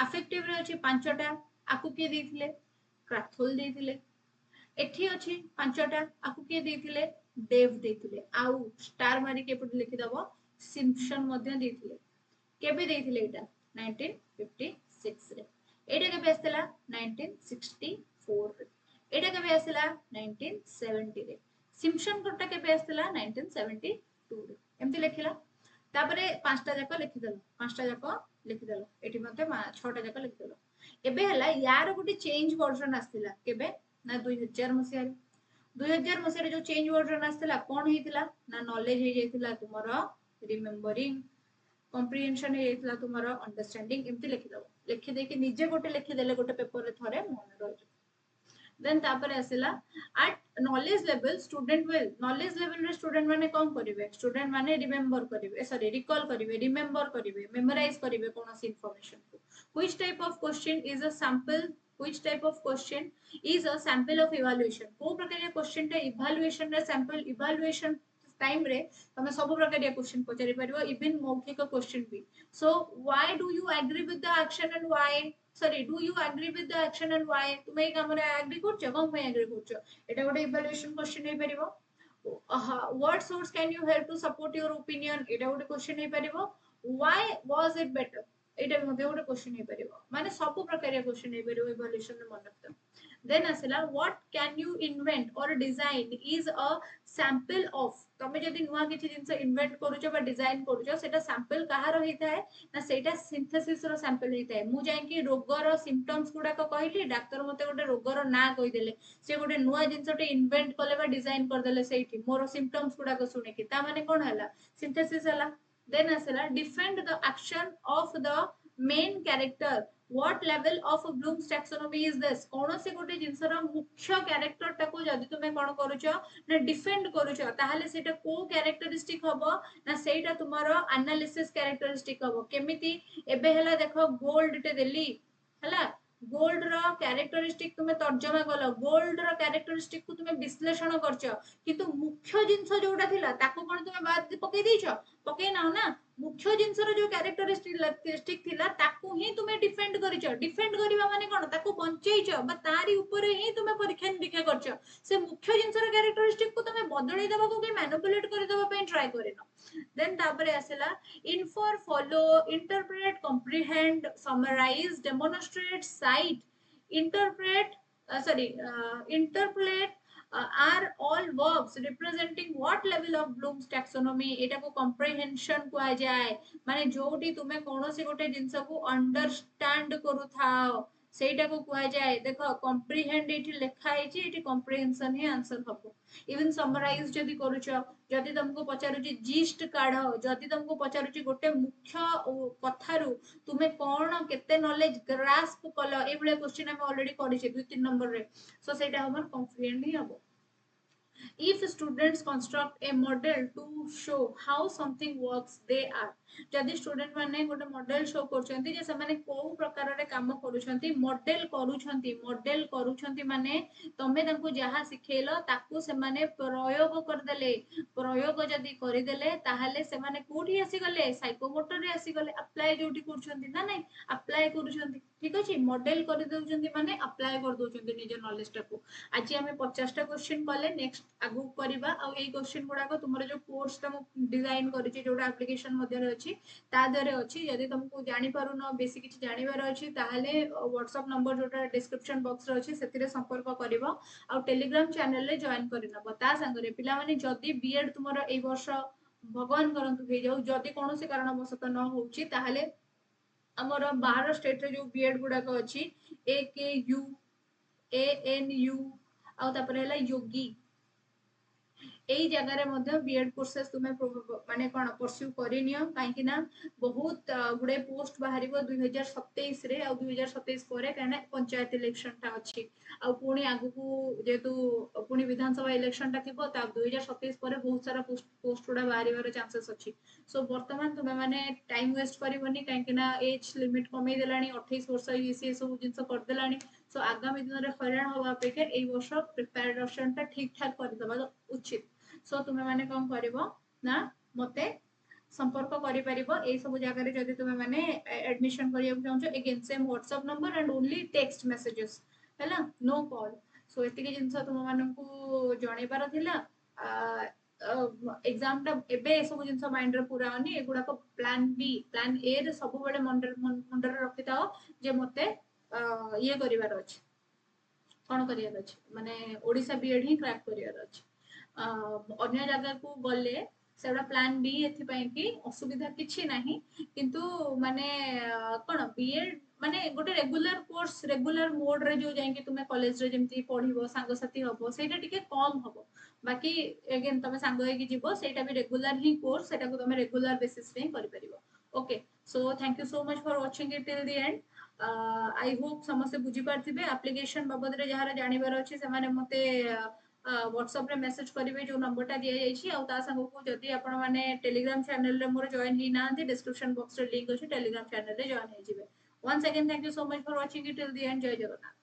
अफेक्टिव रे अछि 5 टा आकु के देथिले क्राथोल देथिले एठी अछि 5 टा आकु के देथिले डेव देथिले आउ स्टार मारी के पट लिखि दबो सिम्पसन मध्ये देथिले केबे देथिले एटा 1956 रे एटा केबे आस्तेला 1964 रे एटा केबे आस्तेला 1970 रे सिम्पसन कोडटा केबे आस्थिला 1972 रे एमती लिखिला तापरे पांचटा जाक लिखिदेलो पांचटा जाक लिखिदेलो एठी मध्ये छटा जाक लिखिदेलो एबे हला यार गोटे चेंज वर्जन आस्थिला केबे ना 2000 मसिया 2000 मसिया जो चेंज वर्जन आस्थिला कोन हेतिला ना नॉलेज हे जेतिला तुमरो रिमेंबरिंग कॉम्प्रिहेंशन हे जेतिला तुमरो अंडरस्टैंडिंग एमती लिखि दे कि निजे गोटे लिखि देले गोटे पेपर रे थरे मन रह देन तापर आसिला at knowledge level student will knowledge level रे स्टूडेंट माने कोन करिवे स्टूडेंट माने रिमेंबर करिवे सॉरी रिकॉल करिवे रिमेंबर करिवे मेमोराइज करिवे कोनोस इंफॉर्मेशन को which type of question is a sample which type of question is a sample of evaluation को प्रकार क्वेश्चन टा इवैल्यूएशन रे सैंपल इवैल्यूएशन टाइम रे तमे सब प्रकार क्वेश्चन पचारि परिबो इवन मौखिक क्वेश्चन भी so why do you agree with the action and why sorry do you agree with the action and why तुम ए काम रे एग्री करछो कोन पे एग्री करछो एटा गोटे इवैल्यूएशन क्वेश्चन हे परिबो what source can you help to support your opinion एटा गोटे क्वेश्चन हे परिबो why was it better एटा भी गोटे क्वेश्चन हे परिबो माने सब प्रकार क्वेश्चन हे परिबो इवैल्यूएशन रे मन रखता then asila what can you invent or design is a sample of तमे जदी नुवा किछि जिंस इन्वेंट करूछो बा डिजाइन करूछो सेटा सैंपल कहार होइताय ना सेटा सिंथेसिस रो सैंपल होइताय मु जाय कि रोगर सिम्पटम्स गुडा को कहली डॉक्टर मते गोटे रोगर ना कहि देले से गोटे नुवा जिंसटे इन्वेंट करले बा डिजाइन कर देले सेठी मोर सिम्पटम्स गुडा को सुने कि ता माने कोन हला सिंथेसिस हला देन असला defend the action of the main character what level of Bloom's taxonomy is this कौन से गोटे जिंसर मुख्य कैरेक्टर टाको जदी तुमे कोन करूछो ना डिफेंड करूछो ताहाले सेटा को कैरेक्टरिस्टिक हबो ना सेटा तुमारो एनालिसिस कैरेक्टरिस्टिक हबो केमिति एबे हला देखो गोल्ड टे देली हला गोल्ड रो कैरेक्टरिस्टिक तुमे तर्जमा कलो गोल्ड रो कैरेक्टरिस्टिक को तुमे विश्लेषण करछो किंतु मुख्य जिंस जोडा थिला ताको कोन तुमे बाद पकई देछो पकई नाओ ना मुख्य जिंस रो जो कैरेक्टरिस्टिक थिला ताको ही तुमे डिफेंड करिछो डिफेंड करिवा माने कोन ताको बंचैछो बा तारी ऊपर ही तुमे परीक्षा निरीक्षा करछो से मुख्य जिंस रो कैरेक्टरिस्टिक को तुमे बदलै देबा को के मैनिपुलेट करि देबा पे ट्राई करिनो देन तापरे आसेला infer follow interpret comprehend summarize demonstrate cite interpret interpolate are all verbs representing what level of Bloom's taxonomy एटा को comprehension कुआ जाय माने जोटी तुमे कोनोसी गोटे जिंस को अंडरस्टैंड करू थाओ सेटा को कुआ जाय देखो comprehend एठी लेखा आइची एठी comprehension ही आंसर हबो इवन समराइज जदी करूछो जदी तुमको पचारुची जीस्ट काढो जदी तुमको पचारुची गोटे मुख्य कथारु तुमे कोन केते नॉलेज ग्रास्प कलो ए बळे क्वेश्चन हम ऑलरेडी करिचे 2-3 नंबर रे सो सेटा हमर कॉम्प्रिहेंड ही हबो if students construct a model to show how something works they are जदि स्टूडेंट माने गोटे मॉडल शो करछंती जे से माने को प्रकार रे काम करूछंती मॉडल करूछंती माने तमे तंको जहा सिखेलो ताकू से माने प्रयोग कर देले प्रयोग जदि करि देले ताहाले से माने कोठी आसी गले साइकोमोटर रे आसी गले अप्लाई जोटी करछंती ना नहीं अप्लाई करूछंती ठीक अछि मॉडल कर देउछंती माने अप्लाई कर दोछंती निज नॉलेज टाकू आज हमें 50 टा क्वेश्चन कले नेक्स्ट आगु करबा आ ए क्वेश्चन गुडा को तुमरो जो कोर्स त डिजाइन करिछि जोटा एप्लीकेशन मध्ये रे अछि ता दरे अछि यदि तुमको जानि पारु न बेसी किछि जानिबार अछि ताहाले WhatsApp नंबर जोटा डिस्क्रिप्शन बॉक्स रे अछि सेतिरे संपर्क करबो आ टेलीग्राम चैनल रे जॉइन करिनबो ता संगरे पिला माने जदि बीएड तुमरो ए वर्ष भगवान करंतु हे जाऊ जदि कोनोसी कारणवशत न होउछि ताहाले हमर 12 स्टेट रे जो बीएड गुडा को अछि AKU ANU आ तापर हला योगी एई जगह रे मध्ये बीएड कोर्सेस तुमे माने कोन परस्यू करिनियो काहे कि ना बहुत गुडे पोस्ट बाहरिबो 2027 रे आ 2027 परे काने पंचायत इलेक्शन ता अछि आ पुणी आगु को जेतु पुणी विधानसभा इलेक्शन ता थिबो ता 2027 परे बहुत सारा पोस्ट उडा बाहरिबार चांसेस अछि सो वर्तमान तुमे माने टाइम वेस्ट करिवोनी काहे कि ना एज लिमिट कमे देलानी 28 वर्ष इसी सब जिंस कर देलानी सो आगामी दिन रे हैरान होबा अपेक्षा एई वर्ष प्रिपरेशन ता ठीक ठाक कर देबा उचित सो तुमे माने कोन करिवो ना मते संपर्क करि परिबो ए सब जगह रे जदि तुमे माने एडमिशन करिया चाहछो again same WhatsApp number and only text messages हैला नो कॉल सो एति के जिंस तुम मानन को जणे बार थिला एग्जाम टा एबे सब जिंस माइंड रे पूरा होनी एगुडा को प्लान बी प्लान ए रे सब बेले मंडर रखिताओ जे मते ये करिवार अछि कोन करियार अछि माने ओडिसा बीएड ही क्रैक करियार अछि अन्य जगह को गले सेटा प्लान बी एथिपाई कि असुविधा किछि नाही किंतु माने कोन बीएड माने गोटे रेगुलर कोर्स रेगुलर मोड रे जो जाई कि तुमे कॉलेज रे जेमती पढिबो सांग साथी हबो सेटा टिके कम हबो बाकी अगेन तुमे सांग होय कि जीवो सेटा भी रेगुलर ही कोर्स सेटा को तुमे रेगुलर बेसिस रे करि परिबो okay so thank you so much for watching it till the end I hope समस्त बुझी पार्थिबे एप्लीकेशन बाबद रे जहार जानिबार अछि से माने मते व्हाट्सएप रे मेसेज करिवे जो नंबरटा दिया जाइछि आ ता संग को जदि आपण माने टेलीग्राम चैनल रे मोर जॉइन ही ना डिस्क्रिप्शन बॉक्स रे लिंक अछि टेलीग्राम चैनल रे जॉइन हे जिवे once again thank you so much for watching it till the end जय जगन्नाथ।